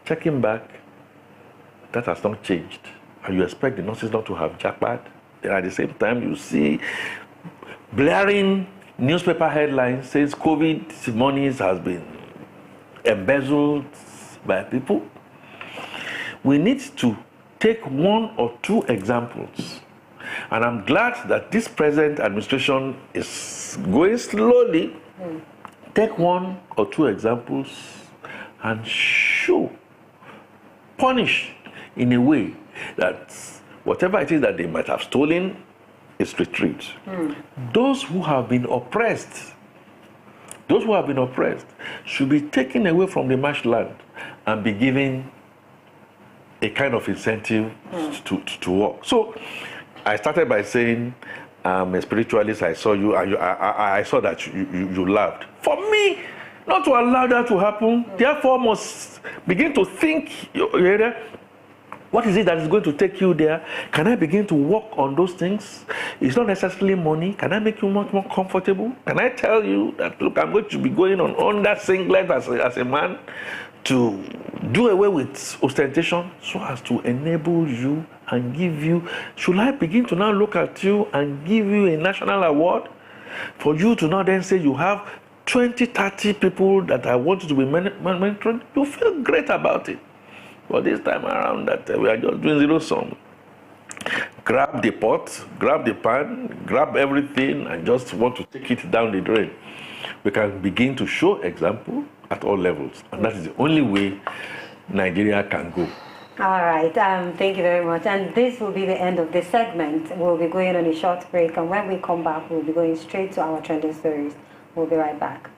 Checking back, that has not changed. And you expect the nurses not to have jackpot. At the same time, you see blaring newspaper headlines says COVID monies has been embezzled by people. We need to take one or two examples. And I'm glad that this present administration is going slowly. Take one or two examples and show, punish in a way that whatever it is that they might have stolen is retrieved. Those who have been oppressed, should be taken away from the marshland and be given a kind of incentive to work. So I started by saying, I'm a spiritualist. I saw you, and I saw that you laughed. For me, not to allow that to happen, therefore must begin to think, What is it that is going to take you there? Can I begin to work on those things? It's not necessarily money. Can I make you much more comfortable? Can I tell you that, look, I'm going to be going on under singlet as a man to do away with ostentation so as to enable you and give you? Should I begin to now look at you and give you a national award for you to now then say you have 20, 30 people that I want you to be mentoring? You feel great about it. But this time around that we are just doing zero sum. Grab the pot, grab the pan, grab everything and just want to take it down the drain. We can begin to show example at all levels. And that is the only way Nigeria can go. All right, thank you very much. And this will be the end of this segment. We'll be going on a short break, and when we come back, we'll be going straight to our trending stories. We'll be right back.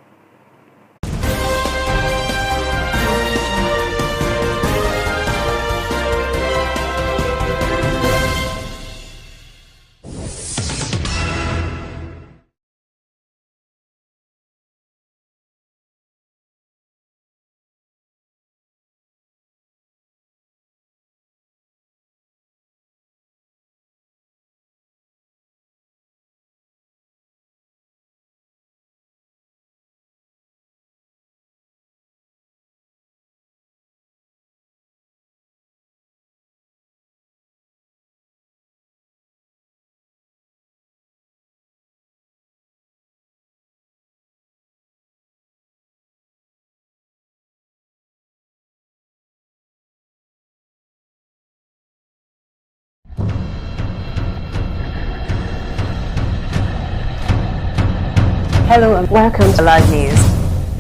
Hello and welcome to Live News.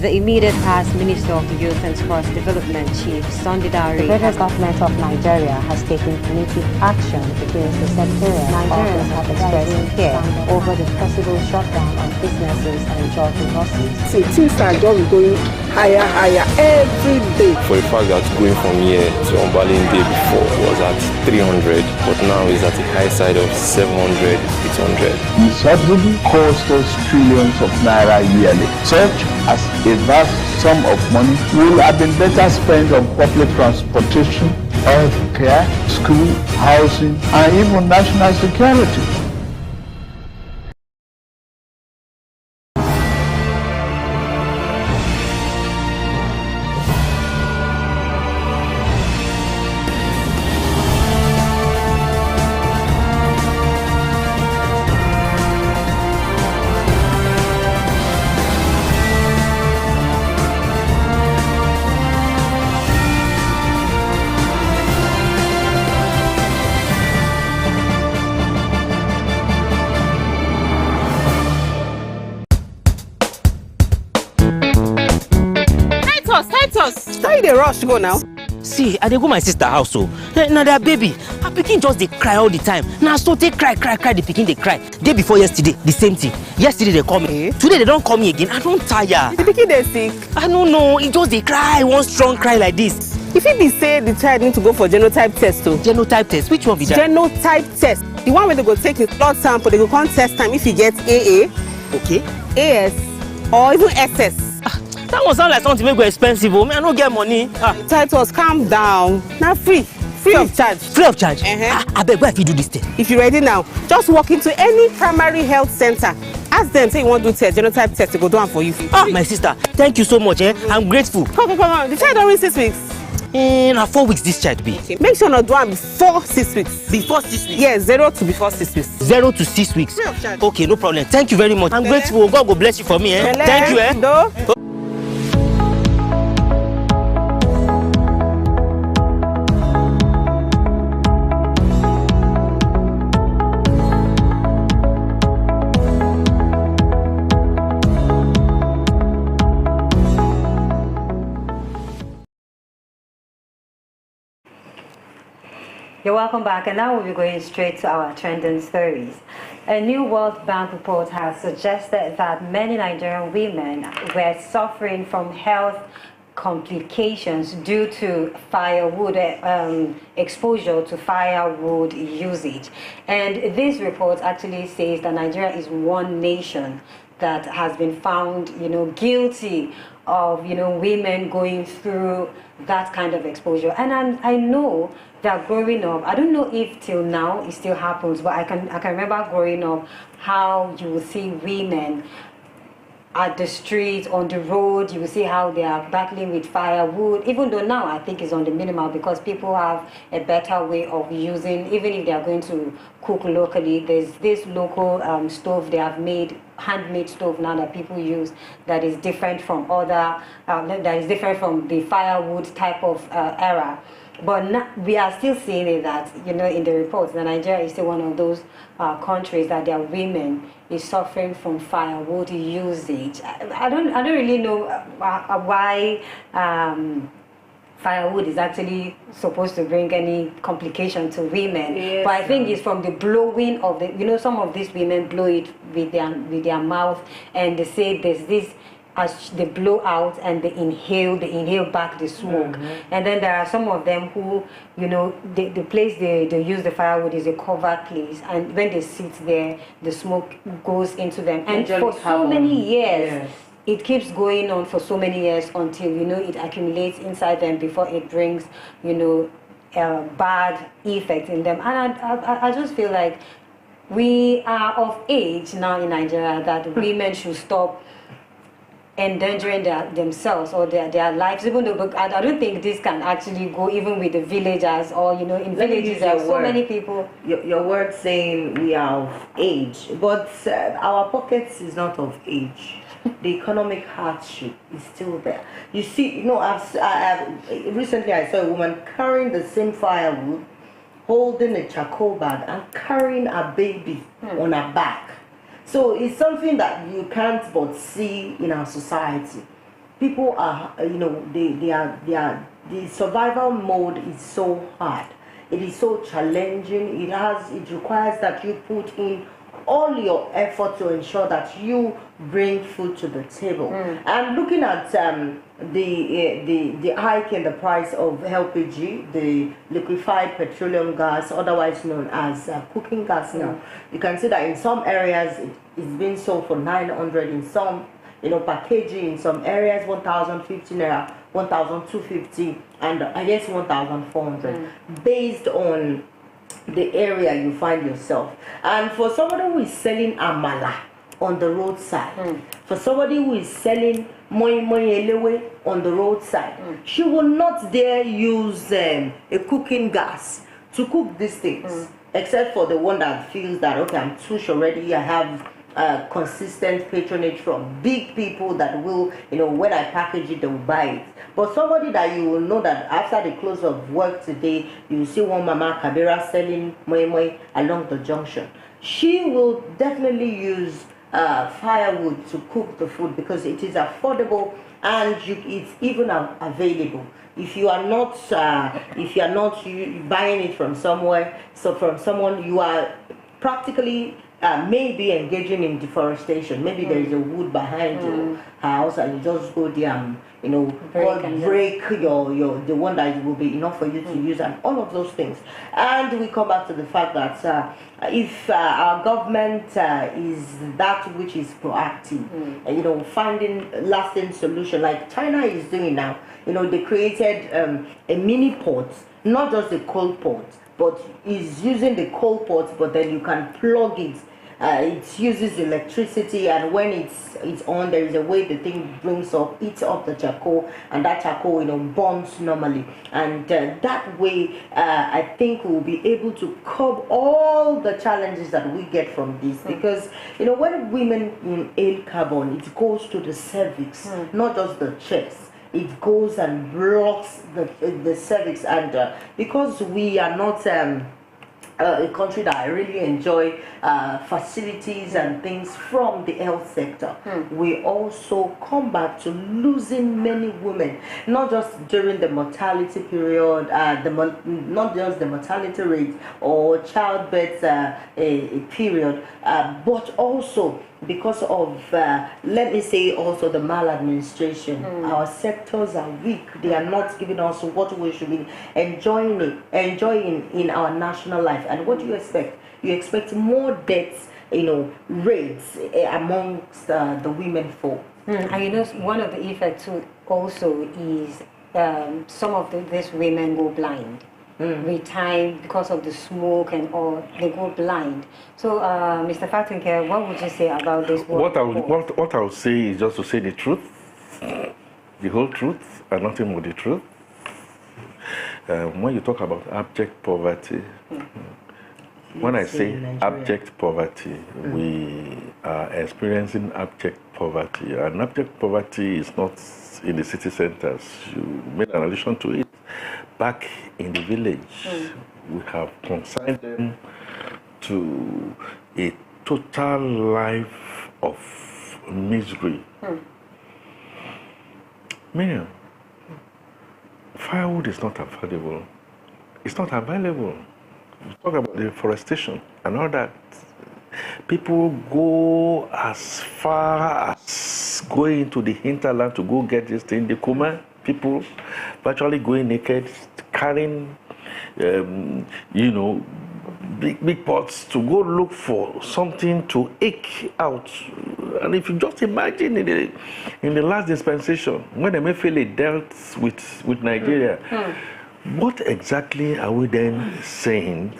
The immediate past Minister of the Youth and Sports Development Chief Sunday Dare, the federal government of Nigeria has taken punitive action against the secretariat. Nigerians have expressed fear over the possible shutdown of businesses and job losses. See, things are just going higher every day. For the fact that going from here to Ombalinde before was at 300, but now is at the high side of 700, 800. The subsidy costs us trillions of naira yearly. Such as a vast sum of money will have been better spent on public transportation, health care, school, housing, and even national security. Why they rush go now? See, I dey go my sister house, so now their baby, her pikin just dey cry all the time. Now so they cry, the pikin dey cry. Day before yesterday, the same thing. Yesterday they call me. Today they don't call me again. I don't tire. The pikin dey sick. I don't know. It just dey cry, one strong cry like this. If it be say the child need to go for genotype test too. Genotype test? Which one be that? Genotype test. The one where they go take his blood sample, they go come test time if he gets AA, okay, AS, or even SS. That one sound like something make go expensive. Oh, man, I don't get money. Titus, calm down. Now free of charge. Free of charge? I beg, where if you do this thing? If you're ready now, just walk into any primary health center. Ask them, say you want to do test, genotype test, they go do one for you. My sister, thank you so much. I'm grateful. Come on. The child only 6 weeks. Now 4 weeks this child be. Okay. Make sure not do one before 6 weeks. Before 6 weeks? Yes, 0 to before 6 weeks. 0 to 6 weeks. Free of charge. Okay, no problem. Thank you very much. I'm grateful. God will bless you for me. Thank you. No. You're welcome back, and now we'll be going straight to our trending stories. A new World Bank report has suggested that many Nigerian women were suffering from health complications due to firewood exposure to firewood usage. And this report actually says that Nigeria is one nation that has been found, guilty of, you know, women going through that kind of exposure. And I know that growing up, I don't know if till now it still happens, but I can remember growing up how you will see women at the street, on the road, you will see how they are battling with firewood, even though now I think it's on the minimal because people have a better way of using, even if they are going to cook locally, there's this local stove they have made, handmade stove now that people use that is different from other, that is different from the firewood type of era. But we are still seeing it that, you know, in the reports that Nigeria is still one of those countries that their women is suffering from firewood usage. I don't really know why firewood is actually supposed to bring any complication to women. Yes, but I think it's from the blowing of the, you know, some of these women blow it with their mouth, and they say there's this, as they blow out and they inhale back the smoke. And then there are some of them who, you know, the place they use the firewood is a covered place, and when they sit there, the smoke goes into them. And for so many years, it keeps going on for so many years until, you know, it accumulates inside them before it brings, you know, bad effects in them. And I just feel like we are of age now in Nigeria that women should stop endangering themselves or their lives, even though I don't think this can actually go even with the villagers, or, you know, in villages there are so many people. Your word saying we are of age, but our pockets is not of age. The economic hardship is still there. You see, you know, recently I saw a woman carrying the same firewood, holding a charcoal bag and carrying a baby on her back. So it's something that you can't but see in our society. People are, you know, the survival mode is so hard. It is so challenging. It requires that you put in all your effort to ensure that you bring food to the table. And looking at the hike in the price of LPG, the liquefied petroleum gas, otherwise known as cooking gas now, you can see that in some areas it's being sold for 900, in some, you know, packaging in some areas 1,050 naira, 1,250, and I guess 1,400, based on the area you find yourself. And for somebody who is selling amala on the roadside, for somebody who is selling moi elewe on the roadside, she will not dare use a cooking gas to cook these things, except for the one that feels that, okay, I'm too sure already, I have consistent patronage from big people that will, you know, when I package it, they will buy it. But somebody that you will know that after the close of work today, you will see one Mama Kabira selling moi along the junction. She will definitely use firewood to cook the food because it is affordable and it's even available. If you are not buying it from somewhere, so from someone, you are practically maybe engaging in deforestation. Maybe there is a wood behind your house and you just go there and, you know, break your the one that will be enough for you to use, and all of those things. And we come back to the fact that if our government is that which is proactive, you know, finding lasting solution like China is doing now. You know, they created a mini port, not just a coal port, but is using the coal pot, but then you can plug it. It uses electricity, and when it's on, there is a way the thing eats up the charcoal, and that charcoal, you know, burns normally. And that way, I think we'll be able to curb all the challenges that we get from this. Because, you know, when women inhale carbon, it goes to the cervix, not just the chest. It goes and blocks the cervix, and because we are not a country that really enjoy facilities and things from the health sector, we also come back to losing many women, not just during the mortality period, not just the mortality rate or childbirth period, but also because of, let me say, also the maladministration. Our sectors are weak. They are not giving us what we should be enjoying in our national life. And what do you expect? You expect more deaths, you know, rates amongst the women folk. And you know, one of the effects too also is some of these women go blind. With time, because of the smoke and all, they go blind. So, Mr. Fatunke, what would you say about this? What I would say is just to say the truth, the whole truth, and nothing but the truth. When you talk about abject poverty, when I say abject poverty, we are experiencing abject poverty. And abject poverty is not in the city centers. You made an allusion to it. Back in the village, we have consigned them to a total life of misery. Man, firewood is not affordable. It's not available. We talk about deforestation and all that. People go as far as going into the hinterland to go get this thing. The Kuma people virtually going naked, carrying, big pots to go look for something to eke out. And if you just imagine in the last dispensation, when Emefiele dealt with Nigeria, what exactly are we then saying?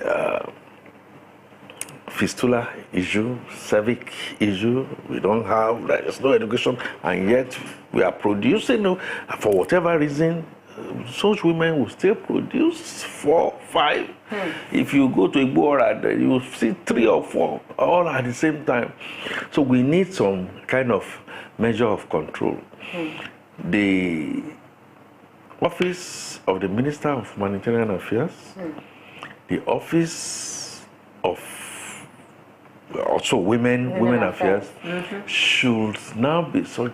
Fistula issue, cervic issue, we don't have, there's no education, and yet we are producing, for whatever reason, such women will still produce 4, 5. If you go to Igbora, you will see 3 or 4 all at the same time. So we need some kind of measure of control. The office of the Minister of Humanitarian Affairs, the office of also women affairs, should now be such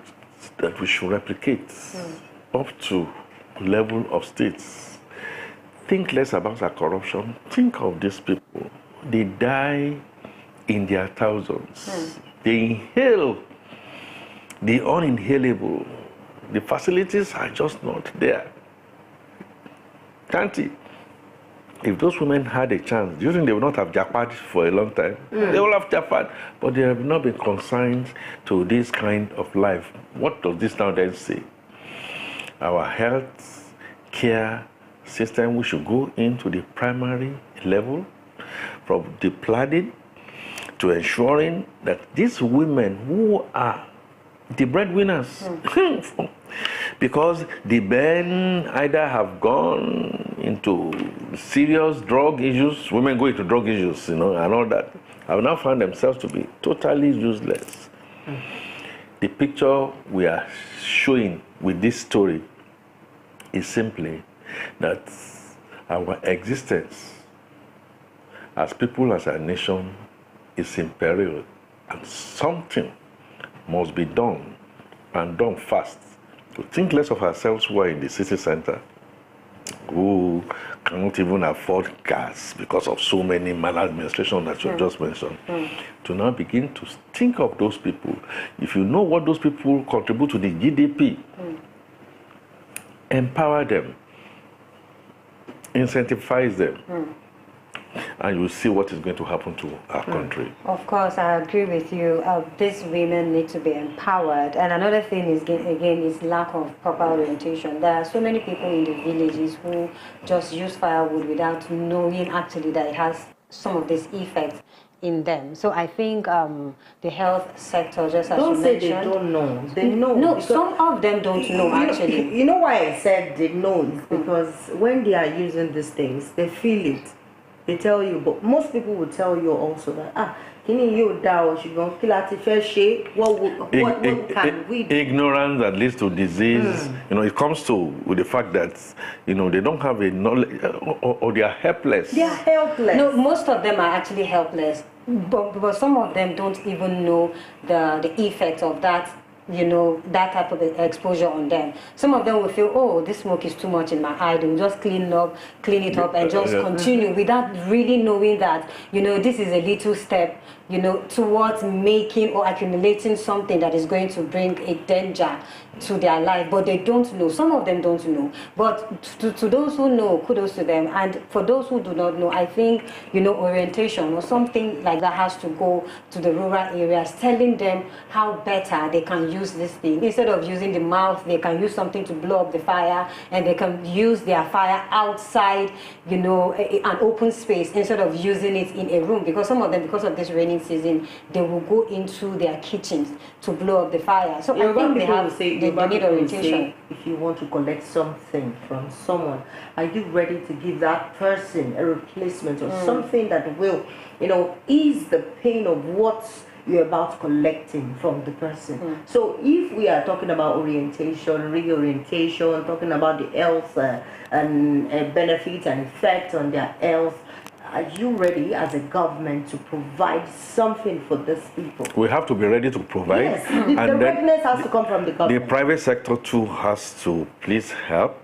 that we should replicate up to level of states. Think less about our corruption. Think of these people. They die in their thousands. They inhale the uninhalable. The facilities are just not there. Tanti, if those women had a chance, do you think they would not have jackpot for a long time? They will have jackpot, but they have not been consigned to this kind of life. What does this now then say? Our health care system, we should go into the primary level, from the planning to ensuring that these women who are the breadwinners, because the men either have gone into serious drug issues, women go into drug issues, and all that, have now found themselves to be totally useless. The picture we are showing with this story is simply that our existence as people, as a nation, is in peril, and something must be done, and done fast, to think less of ourselves who are in the city center, who cannot even afford gas because of so many maladministration that you just mentioned, to now begin to think of those people. If you know what those people contribute to the GDP, empower them, incentivize them, and you'll see what is going to happen to our country. Of course, I agree with you. These women need to be empowered. And another thing is, again, is lack of proper orientation. There are so many people in the villages who just use firewood without knowing actually that it has some of these effects in them. So I think the health sector, just as you mentioned... Don't say they don't know. They know. No, some of them don't know, actually. You know why I said they know? Is because when they are using these things, they feel it. They tell you, but most people will tell you also that, what can we do? Ignorance that leads to disease. It comes to with the fact that they don't have a knowledge, or they are helpless. They are helpless. No, most of them are actually helpless, but some of them don't even know the effect of that. That type of exposure on them. Some of them will feel, oh, this smoke is too much in my eye. They will just clean it up and just continue without really knowing that, this is a little step, towards making or accumulating something that is going to bring a danger to their life, but they don't know. Some of them don't know. But to those who know, kudos to them. And for those who do not know, I think, orientation or something like that has to go to the rural areas, telling them how better they can use this thing. Instead of using the mouth, they can use something to blow up the fire, and they can use their fire outside, an open space, instead of using it in a room. Because some of them, because of this raining season, they will go into their kitchens to blow up the fire. So I think they need orientation. If you want to collect something from someone, are you ready to give that person a replacement or something that will, ease the pain of what you're about collecting from the person? So if we are talking about orientation, reorientation, talking about the health and benefits and effect on their health, are you ready as a government to provide something for these people? We have to be ready to provide. Yes, the readiness has to come from the government. The private sector too has to please help.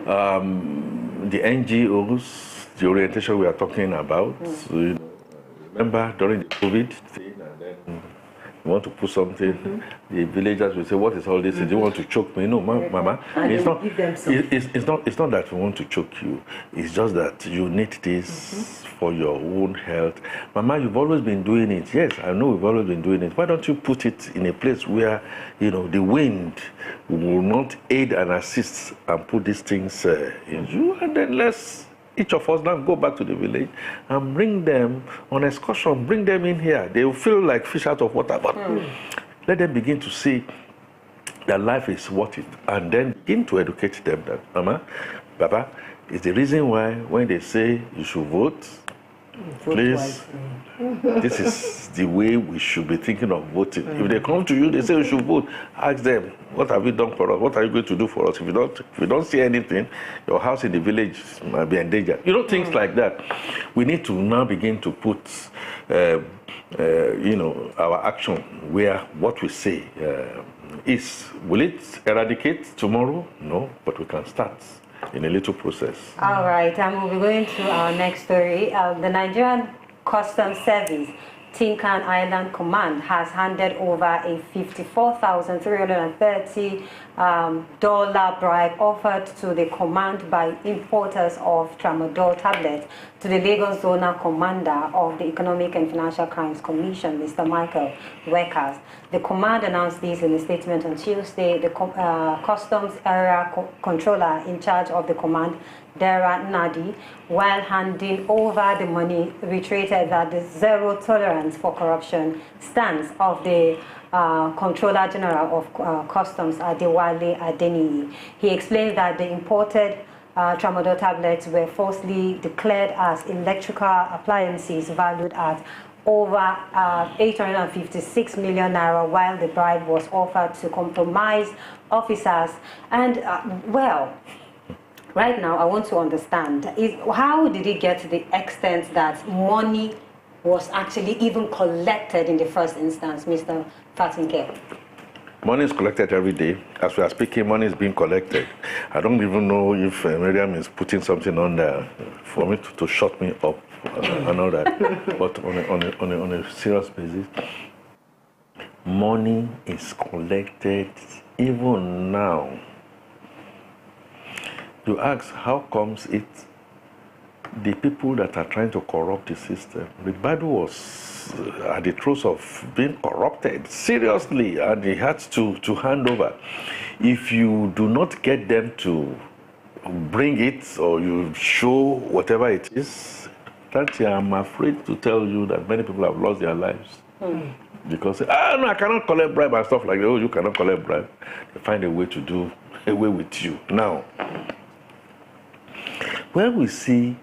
The NGOs, the orientation we are talking about. Remember during the COVID thing, and then you want to put something, the villagers will say, "What is all this? Do you want to choke me?" No, Mama. It's not. It's not that we want to choke you. It's just that you need this for your own health. Mama, you've always been doing it. Yes, I know we've always been doing it. Why don't you put it in a place where the wind will not aid and assist and put these things in you, and then each of us now go back to the village and bring them on excursion, bring them in here. They will feel like fish out of water, but let them begin to see that life is worth it, and then begin to educate them that, Mama, Papa, is the reason why when they say you should vote, please, this is the way we should be thinking of voting. If they come to you, they say you should vote, ask them, what have you done for us? What are you going to do for us? If you don't see anything, your house in the village might be endangered. Things like that. We need to now begin to put, our action where what we say is. Will it eradicate tomorrow? No, but we can start in a little process. All right, and we'll be going to our next story. The Nigerian Customs Service Tinkan Island Command has handed over a $54,330 bribe offered to the command by importers of tramadol tablets to the Lagos Zonal Commander of the Economic and Financial Crimes Commission, Mr. Michael Wekas. The command announced this in a statement on Tuesday. The Customs Area Controller in charge of the command, Dara Nadi, while handing over the money, reiterated that the zero tolerance for corruption stance of the Controller General of Customs, Adewale Adeniyi. He explained that the imported tramadol tablets were falsely declared as electrical appliances valued at over 856 million naira, while the bribe was offered to compromise officers. And right now, I want to understand, how did it get to the extent that money was actually even collected in the first instance, Mr. Fatinke? Money is collected every day. As we are speaking, money is being collected. I don't even know if Miriam is putting something on there for me to shut me up and all that. But on a serious basis, money is collected even now. You ask, how comes it the people that are trying to corrupt the system? Ribadu was at the throes of being corrupted seriously, and he had to hand over. If you do not get them to bring it, or you show whatever it is, I'm afraid to tell you that many people have lost their lives. Because, no, I cannot collect bribe and stuff like that. Oh, you cannot collect bribe. They find a way to do away with you. Now, when we see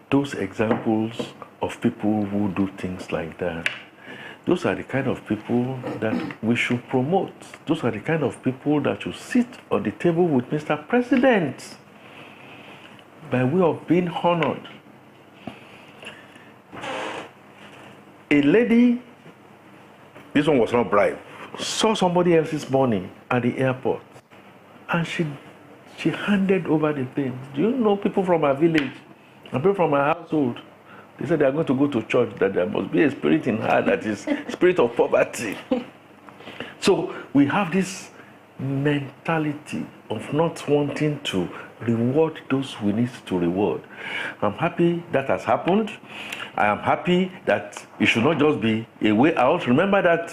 those examples of people who do things like that, those are the kind of people that we should promote. Those are the kind of people that should sit on the table with Mr. President by way of being honored. A lady, this one was not bribed, saw somebody else's money at the airport, and she handed over the things. Do you know people from our village and people from our household? They said they are going to go to church, that there must be a spirit in her that is spirit of poverty. So we have this mentality of not wanting to reward those we need to reward. I'm happy that has happened. I am happy that it should not just be a way out. Remember that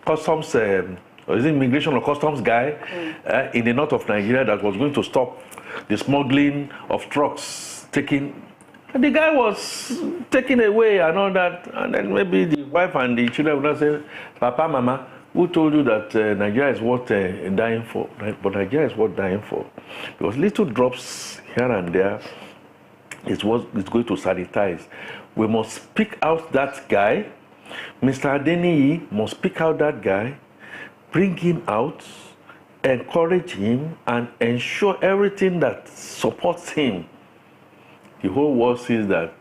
customs, or is it immigration or customs guy in the north of Nigeria that was going to stop the smuggling of trucks taking. And the guy was taken away and all that, and then maybe the wife and the children would not say, Papa, Mama, who told you that Nigeria is worth dying for? Right? But Nigeria is worth dying for. Because little drops here and there is what is going to sanitize. We must pick out that guy. Mr. Adeniyi must pick out that guy, bring him out, encourage him, and ensure everything that supports him. The whole world sees that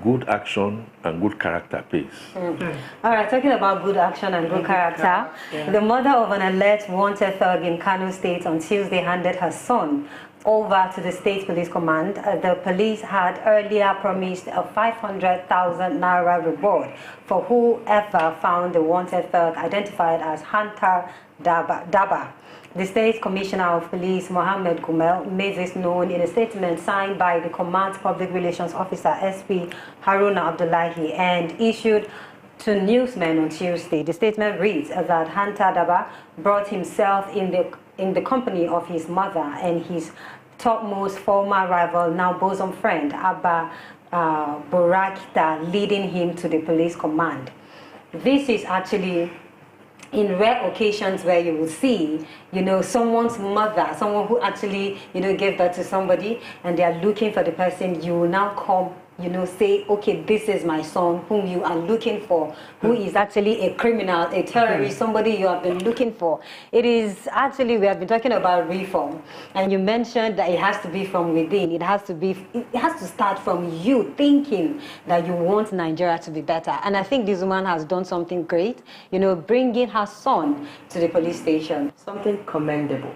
good action and good character pays. Mm-hmm. All right, talking about good action and good character, the mother of an alleged wanted thug in Kano State on Tuesday handed her son over to the State Police Command. The police had earlier promised a 500,000 naira reward for whoever found the wanted thug, identified as Hunter Daba. The State Commissioner of Police, Mohammed Gumel, made this known in a statement signed by the Command's Public Relations Officer, SP Haruna Abdullahi, and issued to newsmen on Tuesday. The statement reads that Hunter Daba brought himself in the company of his mother and his topmost former rival, now bosom friend, Abba Burakita, leading him to the police command. This is actually in rare occasions where you will see, someone's mother, someone who actually, gave birth to somebody, and they are looking for the person. You will now come, say, okay, this is my son whom you are looking for, who is actually a criminal, a terrorist, somebody you have been looking for. It is actually, we have been talking about reform, and you mentioned that it has to be from within. It has to start from you thinking that you want Nigeria to be better. And I think this woman has done something great, bringing her son to the police station. Something commendable,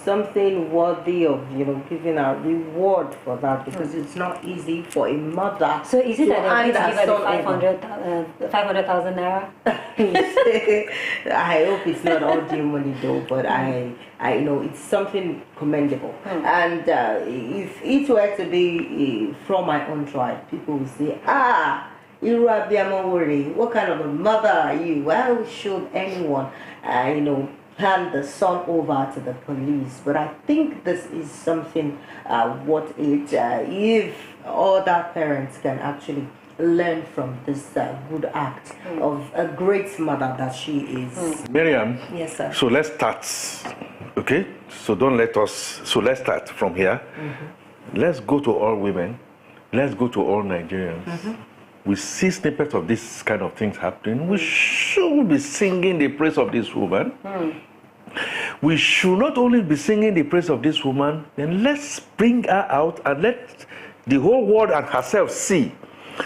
something worthy of, giving a reward for that, because it's not easy for a mother. So is it that they're going to give her the 500,000 naira? I hope it's not all due money though, but I know it's something commendable. And if it were to be from my own tribe, people will say, what kind of a mother are you? Why should anyone, hand the son over to the police? But I think this is something if other parents can actually learn from this good act of a great mother that she is. Miriam, yes, sir. So let's start, okay? So let's start from here. Let's go to all women. Let's go to all Nigerians. We see snippets of this kind of things happening. We should be singing the praise of this woman. We should not only be singing the praise of this woman, then let's bring her out and let the whole world and herself see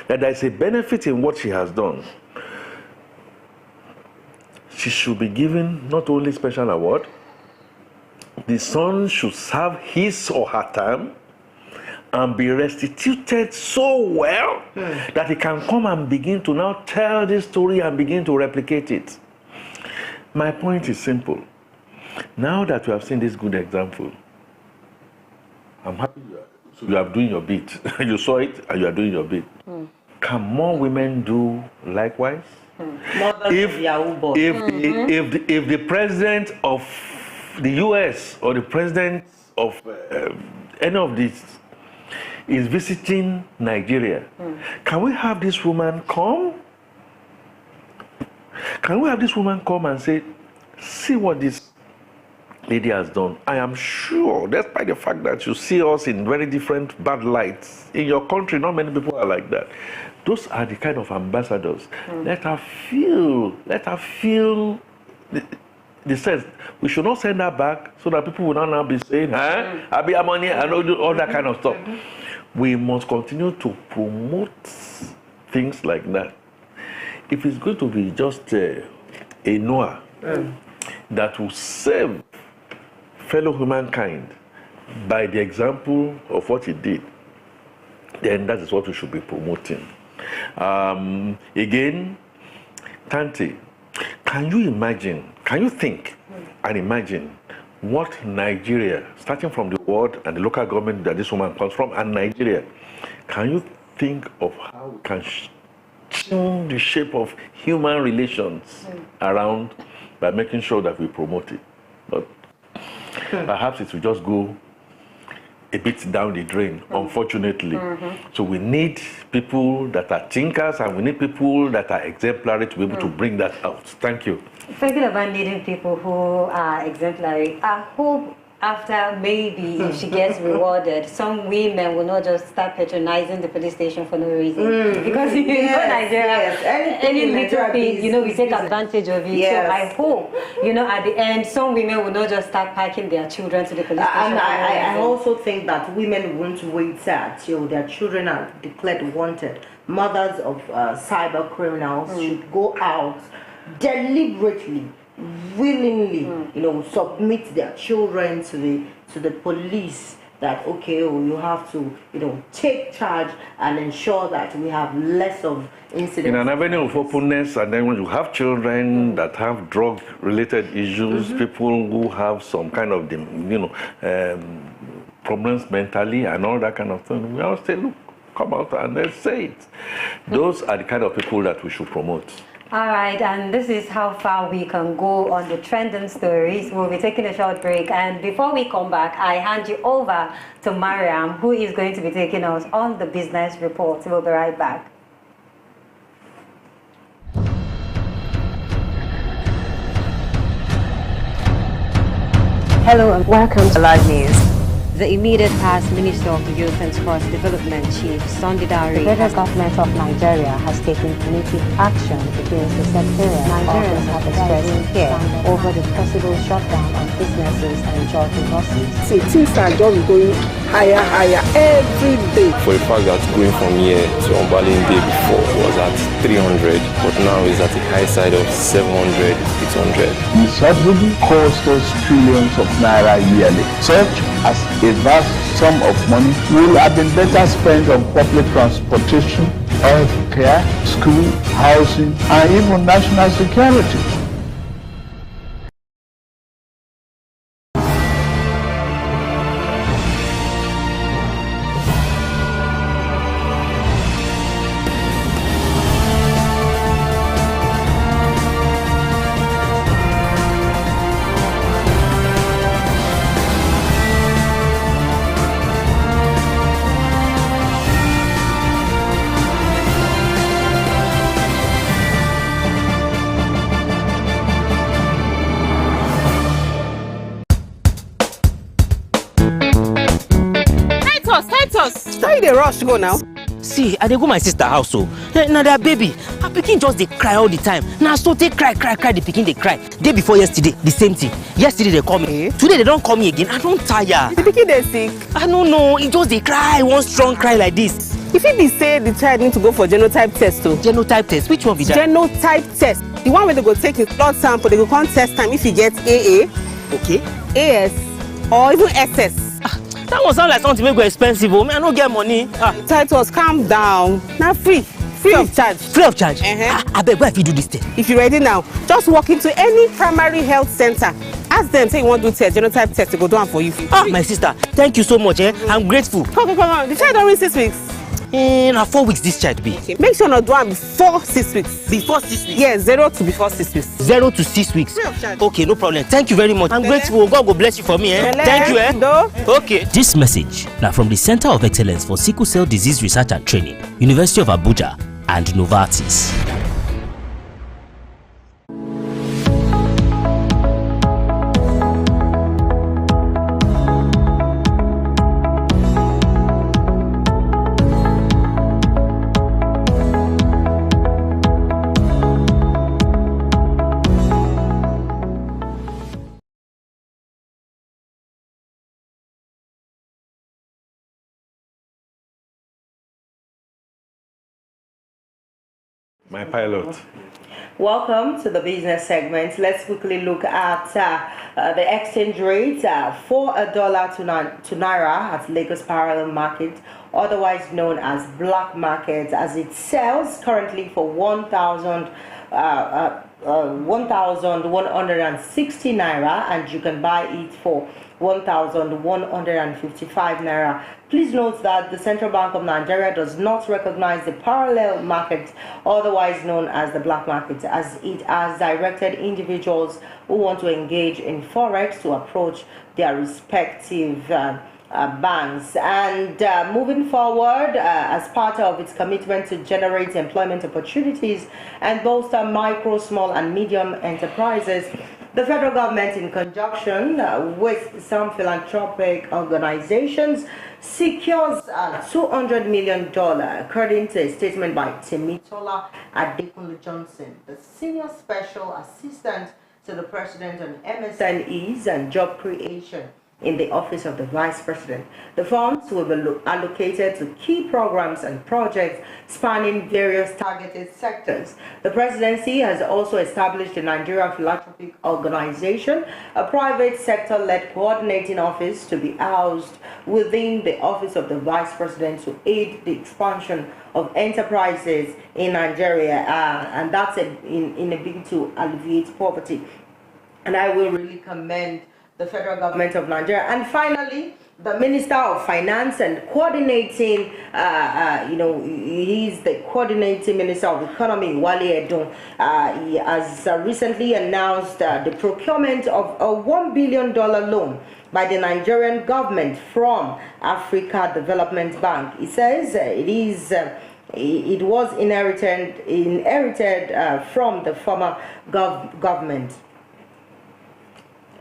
that there is a benefit in what she has done. She should be given not only special award, the son should serve his or her time and be restituted so well that he can come and begin to now tell this story and begin to replicate it. My point is simple. Now that we have seen this good example, I'm happy you are doing your bit. You saw it and you are doing your bit. Can more women do likewise? If the president of the US or the president of any of these is visiting Nigeria, can we have this woman come? Can we have this woman come and say, see what this lady has done? I am sure, despite the fact that you see us in very different bad lights, in your country, not many people are like that. Those are the kind of ambassadors. Let her feel the sense. We should not send her back so that people will not now be saying, I be money and all that kind of stuff. We must continue to promote things like that. If it's going to be just a Noah that will save fellow humankind by the example of what he did, then that is what we should be promoting. Again, Tante, can you think and imagine what Nigeria, starting from the ward and the local government that this woman comes from, and Nigeria, can you think of how we can change the shape of human relations around by making sure that we promote it? But perhaps it will just go a bit down the drain, unfortunately. So we need people that are thinkers, and we need people that are exemplary to be able to bring that out. Thank you. Thinking about needing people who are exemplary, I hope after maybe if she gets rewarded, some women will not just start patronizing the police station for no reason. Because you know Nigeria, any little thing, we take advantage of it. Yes. So I hope, at the end, some women will not just start packing their children to the police station. And I also think that women won't wait till their children are declared wanted. Mothers of cyber criminals should go out deliberately, willingly, submit their children to the police. That you have to, take charge and ensure that we have less of incidents. In an avenue of openness, and then when you have children that have drug-related issues, people who have some kind of, problems mentally and all that kind of thing, we always say, look, come out and let's say it. Those are the kind of people that we should promote. All right, and this is how far we can go on the trending stories. We'll be taking a short break, and before we come back, I hand you over to Mariam, who is going to be taking us on the business report. We'll be right back. Hello and welcome to Live News. The immediate past Minister of Youth and Sports Development Chief Sunday Dare, the federal government of Nigeria has taken punitive action against the secretariat. Nigerians have expressed fear over the possible shutdown of businesses and job losses. See, things are just going higher every day. For the fact that going from here to Ombalinde before was at 300, but now is at the high side of 700, 800. The subsidy costs us trillions of naira yearly. Such as a vast sum of money will have been better spent on public transportation, health care, school, housing, and even national security. Why they rush to go now? See, I dey go my sister house now their baby, her pikin just dey cry all the time. Now so they cry, the pikin dey cry. Day before yesterday, the same thing. Yesterday they call me. Today they don't call me again. I don't tire. The pikin dey sick. I don't know. It just dey cry, one strong cry like this. If it be say the child need to go for genotype test too. Genotype test? Which one be that? Genotype test. The one where they go take his blood sample, they go come test time if he gets AA, okay, AS, or even SS. That one sound like something wey go expensive. Oh, man, I don't get money. Titus, calm down. Now free of charge. Free of charge? I beg, where if you do this thing? If you're ready now, just walk into any primary health center. Ask them, say you want to do test, genotype test, they go do one for you. My sister, thank you so much. I'm grateful. Come on. The child don't reach 6 weeks. Now 4 weeks this child be. Okay. Make sure not do one before 6 weeks. Before 6 weeks? Yes, 0 to before 6 weeks. 0 to 6 weeks. Free of charge. Okay, no problem. Thank you very much. I'm grateful. God will bless you for me. Thank you. Okay. This message now from the Center of Excellence for Sickle Cell Disease Research and Training, University of Abuja and Novartis. My pilot. Welcome to the business segment. Let's quickly look at the exchange rate for $1 to Naira at Lagos Parallel Market, otherwise known as Black Market, as it sells currently for 1,160 Naira, and you can buy it for 1,155 Naira. Please note that the Central Bank of Nigeria does not recognize the parallel market, otherwise known as the black market, as it has directed individuals who want to engage in forex to approach their respective banks. And moving forward, as part of its commitment to generate employment opportunities and bolster micro, small and medium enterprises, the federal government, in conjunction with some philanthropic organizations, secures $200 million, according to a statement by Temitola Adekunle Johnson, the Senior Special Assistant to the President on MSMEs and Job Creation in the Office of the Vice President. The funds will be allocated to key programs and projects spanning various targeted sectors. The presidency has also established the Nigeria Philanthropic Organization, a private sector-led coordinating office to be housed within the Office of the Vice President to aid the expansion of enterprises in Nigeria, and that's in a bid to alleviate poverty. And I will really commend the federal government of Nigeria. And finally, the Minister of Finance and coordinating, he's the coordinating Minister of Economy, Wale Edun. He has recently announced the procurement of a $1 billion loan by the Nigerian government from Africa Development Bank. He says it was inherited from the former government.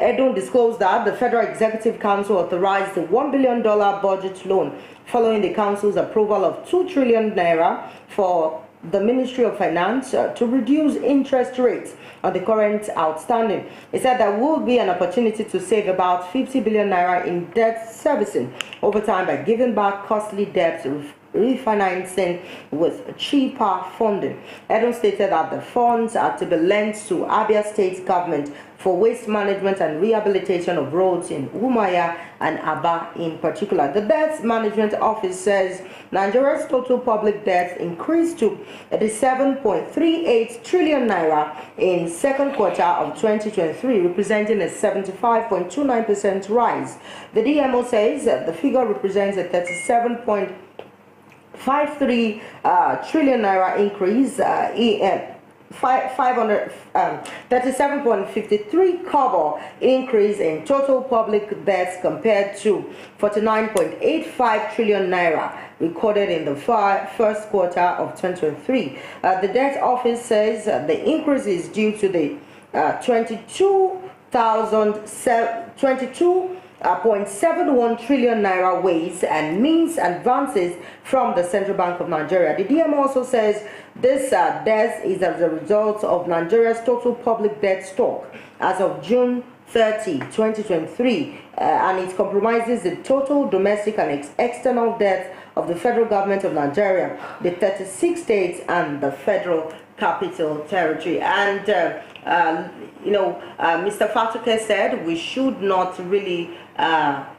Edun disclosed that the Federal Executive Council authorized the $1 billion budget loan following the Council's approval of 2 trillion Naira for the Ministry of Finance to reduce interest rates on the current outstanding. He said there will be an opportunity to save about 50 billion Naira in debt servicing over time by giving back costly debts, refinancing with cheaper funding. Edun stated that the funds are to be lent to Abia State government for waste management and rehabilitation of roads in Umuahia and Aba in particular. The Debt Management Office says Nigeria's total public debt increased to 87.38 trillion Naira in second quarter of 2023, representing a 75.29% rise. The DMO says that the figure represents a 37.53 trillion Naira increase 37.53 kobo increase in total public debts compared to 49.85 trillion Naira recorded in the first quarter of 2023. The debt office says the increase is due to the 22.71 trillion Naira ways and means advances from the Central Bank of Nigeria. The DM also says this debt is as a result of Nigeria's total public debt stock as of June 30, 2023, and it compromises the total domestic and external debt of the federal government of Nigeria, the 36 states, and the Federal Capital Territory. And Mr. Fatuke said we should not really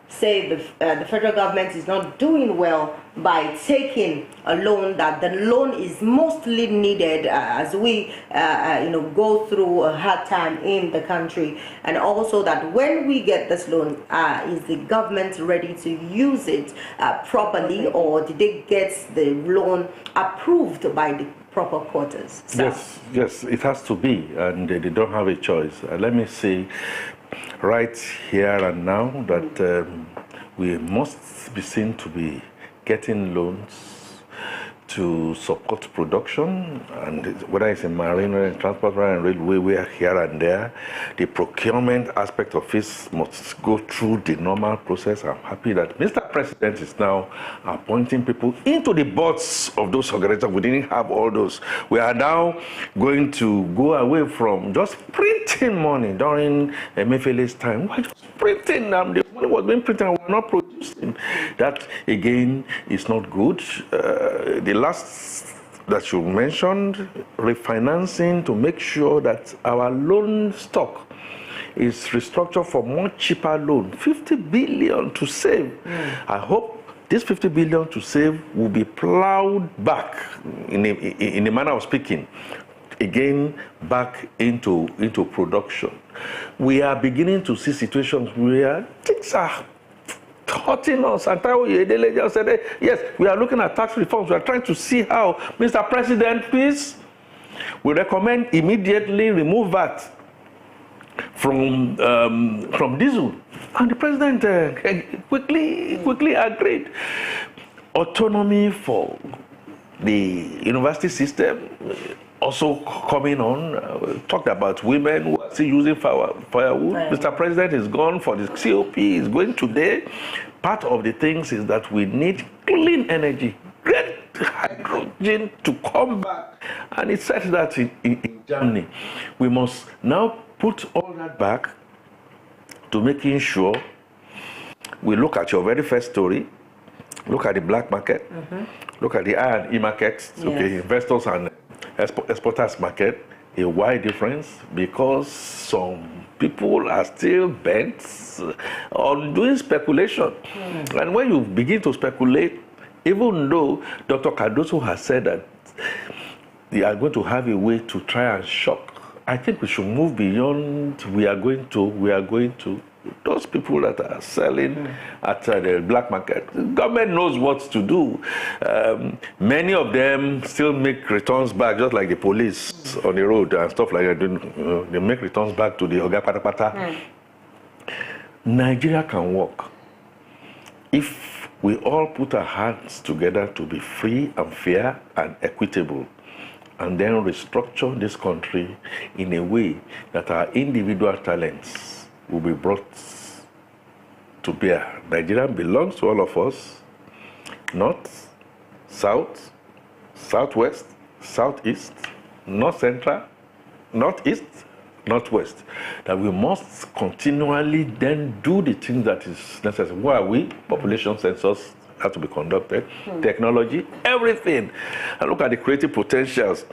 say the federal government is not doing well by taking a loan, that the loan is mostly needed as we go through a hard time in the country, and also that when we get this loan, is the government ready to use it properly, or did they get the loan approved by the proper quarters? So. Yes, it has to be, and they don't have a choice. Let me say right here and now that we must be seen to be getting loans to support production, and whether it's in marine and transport and railway, we are here and there. The procurement aspect of it must go through the normal process. I'm happy that Mr. President is now appointing people into the boards of those organizations. We didn't have all those. We are now going to go away from just printing money during Emefiele's time. We're just printing them. The money was being printed and we're not producing. That again is not good. The last that you mentioned, refinancing to make sure that our loan stock is restructured for more cheaper loan. 50 billion to save. I hope this 50 billion to save will be plowed back, in a manner of speaking, again back into production. We are beginning to see situations where things are hurting us. And Tayo just said, yes, we are looking at tax reforms. We are trying to see how, Mr. President, please, we recommend immediately remove VAT from diesel. And the president quickly agreed. Autonomy for the university system also coming on. Talked about women who are still using firewood. Mr. President is gone for the COP, is going today. Part of the things is that we need clean energy, great hydrogen to come back. And it says that in Germany. We must now put all that back to making sure we look at your very first story, look at the black market, look at the I&E markets, okay, investors and exporters market, a wide difference because some people are still bent on doing speculation. And when you begin to speculate, even though Dr. Cardoso has said that they are going to have a way to try and shock, I think we should move beyond we are going to. Those people that are selling at the black market, the government knows what to do. Many of them still make returns back, just like the police on the road and stuff like that. They make returns back to the Oga Patapata. Nigeria can work if we all put our hands together to be free and fair and equitable, and then restructure this country in a way that our individual talents will be brought to bear. Nigeria belongs to all of us, north, south, southwest, southeast, north central, northeast, northwest. That we must continually then do the things that is necessary. Why are we? Population census have to be conducted, technology, everything. And look at the creative potentials.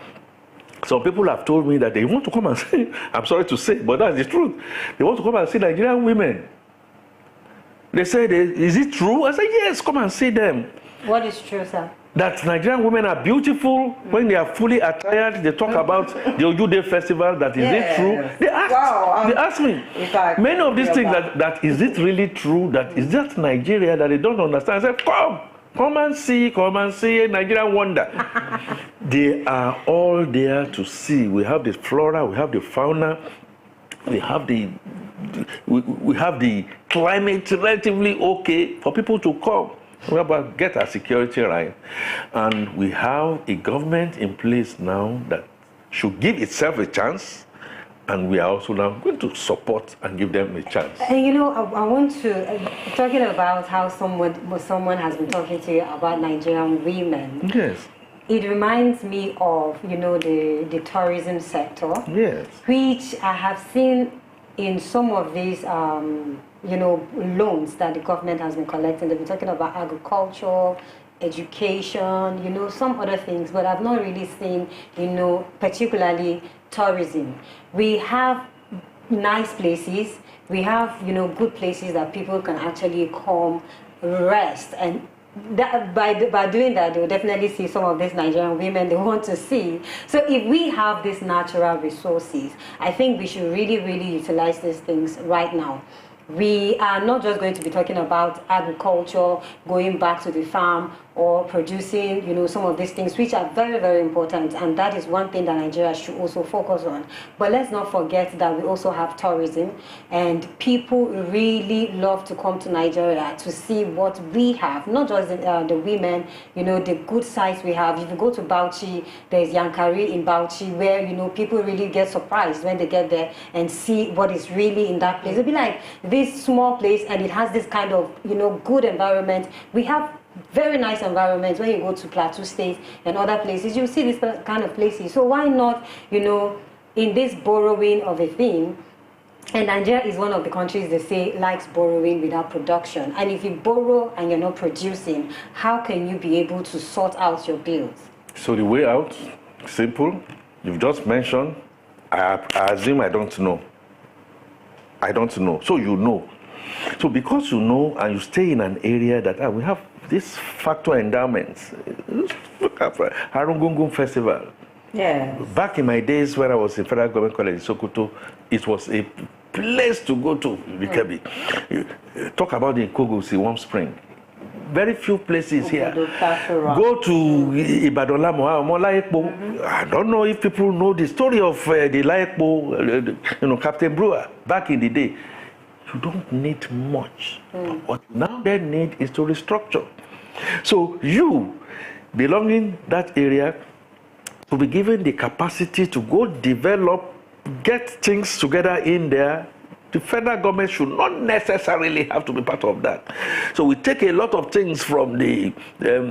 Some people have told me that they want to come and see, I'm sorry to say, but that's the truth. They want to come and see Nigerian women. They say, is it true? I say, yes, come and see them. What is true, sir? That Nigerian women are beautiful when they are fully attired. They talk about the Ojude festival. That is it true? They ask me. Many of these things that is it really true? That is that Nigeria that they don't understand. I say, come and see Nigerian wonder. They are all there to see. We have the flora, we have the fauna, we have the climate relatively okay for people to come. We have to get our security right. And we have a government in place now that should give itself a chance. And we are also now going to support and give them a chance. And you know, I want to, talking about how someone has been talking to you about Nigerian women. Yes. It reminds me of, you know, the tourism sector. Yes. Which I have seen in some of these, you know, loans that the government has been collecting. They've been talking about agriculture, education, you know, some other things, but I've not really seen, you know, particularly tourism. We have nice places, we have, you know, good places that people can actually come, rest, and that, by doing that, they will definitely see some of these Nigerian women they want to see. So if we have these natural resources, I think we should really, really utilize these things right now. We are not just going to be talking about agriculture, going back to the farm, or producing, you know, some of these things, which are very, very important, and that is one thing that Nigeria should also focus on. But let's not forget that we also have tourism, and people really love to come to Nigeria to see what we have, not just the women, you know, the good sites we have. If you go to Bauchi, there's Yankari in Bauchi, where, you know, people really get surprised when they get there and see what is really in that place. It'll be like this small place, and it has this kind of, you know, good environment. We have very nice environments. When you go to Plateau State and other places, you see this kind of places. So why not, you know, in this borrowing of a thing, and Nigeria is one of the countries they say likes borrowing without production. And if you borrow and you're not producing, how can you be able to sort out your bills? So the way out, simple. You've just mentioned, I assume I don't know. I don't know. So you know. So because you know and you stay in an area that we have this factor endowments. Look at Arungungun Festival. Yeah. Back in my days when I was in Federal Government College in Sokoto, it was a place to go to, Bikebi. Talk about the Nkogosi Warm Spring. Very few places here. Go to Ibadan Laekpo. I don't know if people know the story of the Laekpo, Captain Brewer, back in the day. You don't need much. What you now then need is to restructure. So you, belonging that area, to be given the capacity to go develop, get things together in there. The federal government should not necessarily have to be part of that. So we take a lot of things from the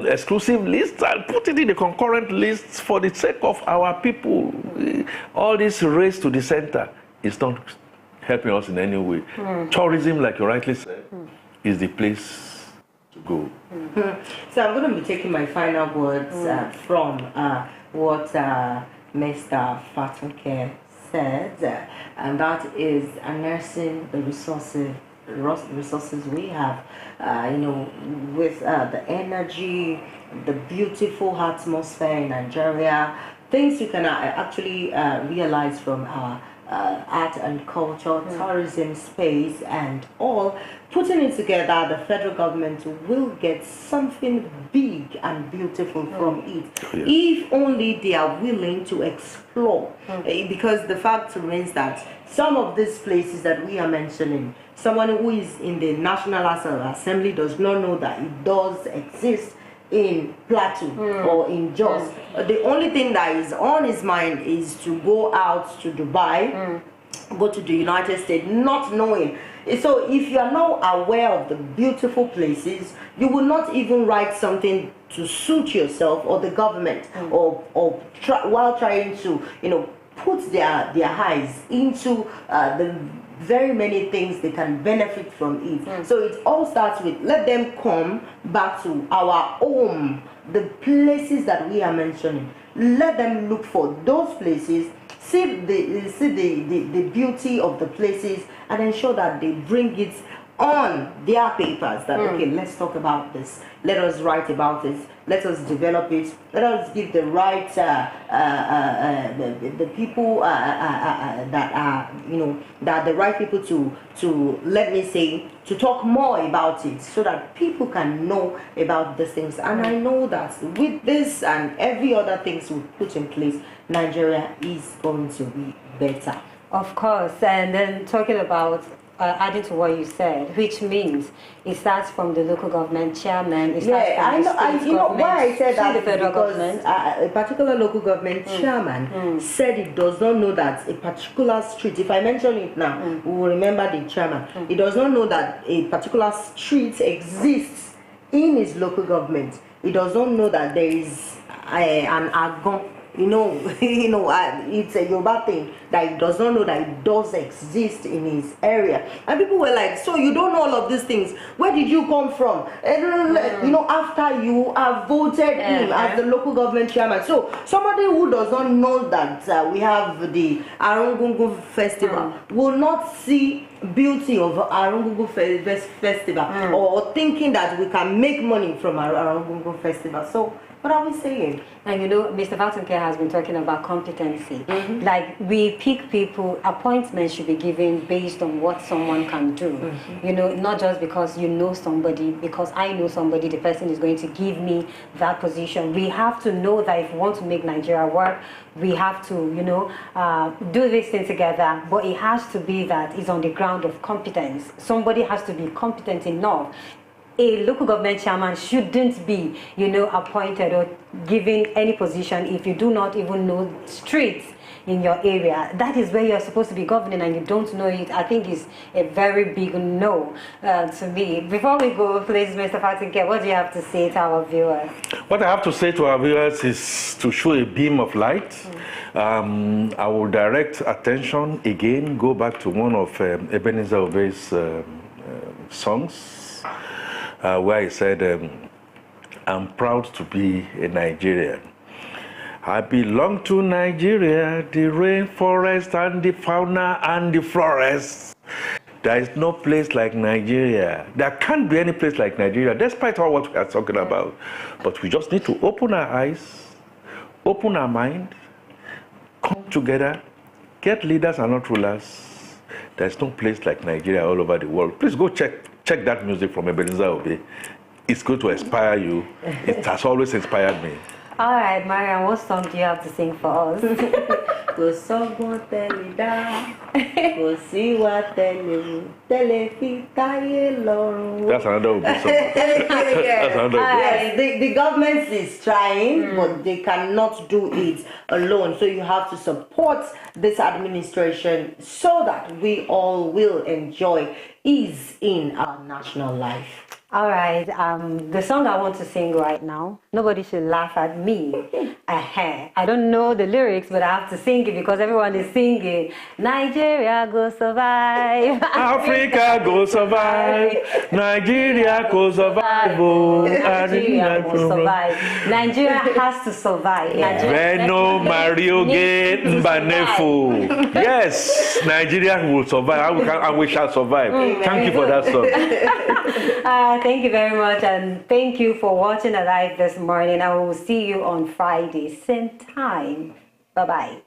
exclusive list and put it in the concurrent lists for the sake of our people. All this race to the center is not helping us in any way. Tourism, like you rightly said, is the place to go. So I'm going to be taking my final words from what Mr. Fatunke said, and that is harnessing the resources we have, with the energy, the beautiful atmosphere in Nigeria, things you can actually realize from our art and culture, tourism space, and all. Putting it together, the federal government will get something big and beautiful from it, if only they are willing to explore. Because the fact remains that some of these places that we are mentioning, someone who is in the National Assembly does not know that it does exist in Plateau or in Jos. The only thing that is on his mind is to go out to Dubai, go to the United States, not knowing. So if you are now aware of the beautiful places, you will not even write something to suit yourself or the government, while trying to put their eyes into the very many things they can benefit from it. So it all starts with, let them come back to our home, the places that we are mentioning. Let them look for those places, see the beauty of the places, and ensure that they bring it on their papers, that okay, let's talk about this, let us write about it, let us develop it, let us give the right the people that are that the right people to let me say, to talk more about it, so that people can know about these things. And I know that with this and every other things we put in place, Nigeria is going to be better. Of course. And then talking about adding to what you said, which means it starts from the local government chairman. It starts from the state government, why I said that the federal government. A particular local government chairman said it does not know that a particular street, if I mention it now, we will remember the chairman. He does not know that a particular street exists in his local government. He does not know that there is an Agon. It's a Yoruba thing that he does not know that it does exist in his area. And people were like, so you don't know all of these things. Where did you come from? After you have voted him as the local government chairman. So somebody who does not know that we have the Arungungun Festival will not see beauty of Arungungun Festival or thinking that we can make money from Arungungun Festival. So what are we saying? And Mr. Fatunke has been talking about competency. Like, we pick people, appointments should be given based on what someone can do. Not just because you know somebody, because I know somebody, the person is going to give me that position. We have to know that if we want to make Nigeria work, we have to, do this thing together. But it has to be that it's on the ground of competence. Somebody has to be competent enough. A local government chairman shouldn't be, appointed or given any position if you do not even know streets in your area. That is where you're supposed to be governing, and you don't know it. I think it's a very big no to me. Before we go, please, Mr. Fatunke, what do you have to say to our viewers? What I have to say to our viewers is to show a beam of light. I will direct attention again, go back to one of Ebenezer Obey's songs, where he said, I'm proud to be a Nigerian. I belong to Nigeria, the rainforest and the fauna and the forest. There is no place like Nigeria. There can't be any place like Nigeria, despite all what we are talking about. But we just need to open our eyes, open our mind, come together, get leaders and not rulers. There's no place like Nigeria all over the world. Please go check that music from Ebenezer Obey. It's going to inspire you. It has always inspired me. All right, Mariam, what song do you have to sing for us? That's another Obey song. That's another Obey. The government is trying, but they cannot do it alone. So you have to support this administration so that we all will enjoy ease in our national life. All right, the song I want to sing right now, nobody should laugh at me. I don't know the lyrics, but I have to sing it because everyone is singing. Nigeria go survive. Africa go survive. Nigeria go survive. Nigeria will survive. Nigeria has to survive. Beno Mario Gate Mbanefu. Yes, Nigeria will survive and we shall survive. Thank you for that song. Thank you very much, and thank you for watching Alive this morning. I will see you on Friday, same time. Bye-bye.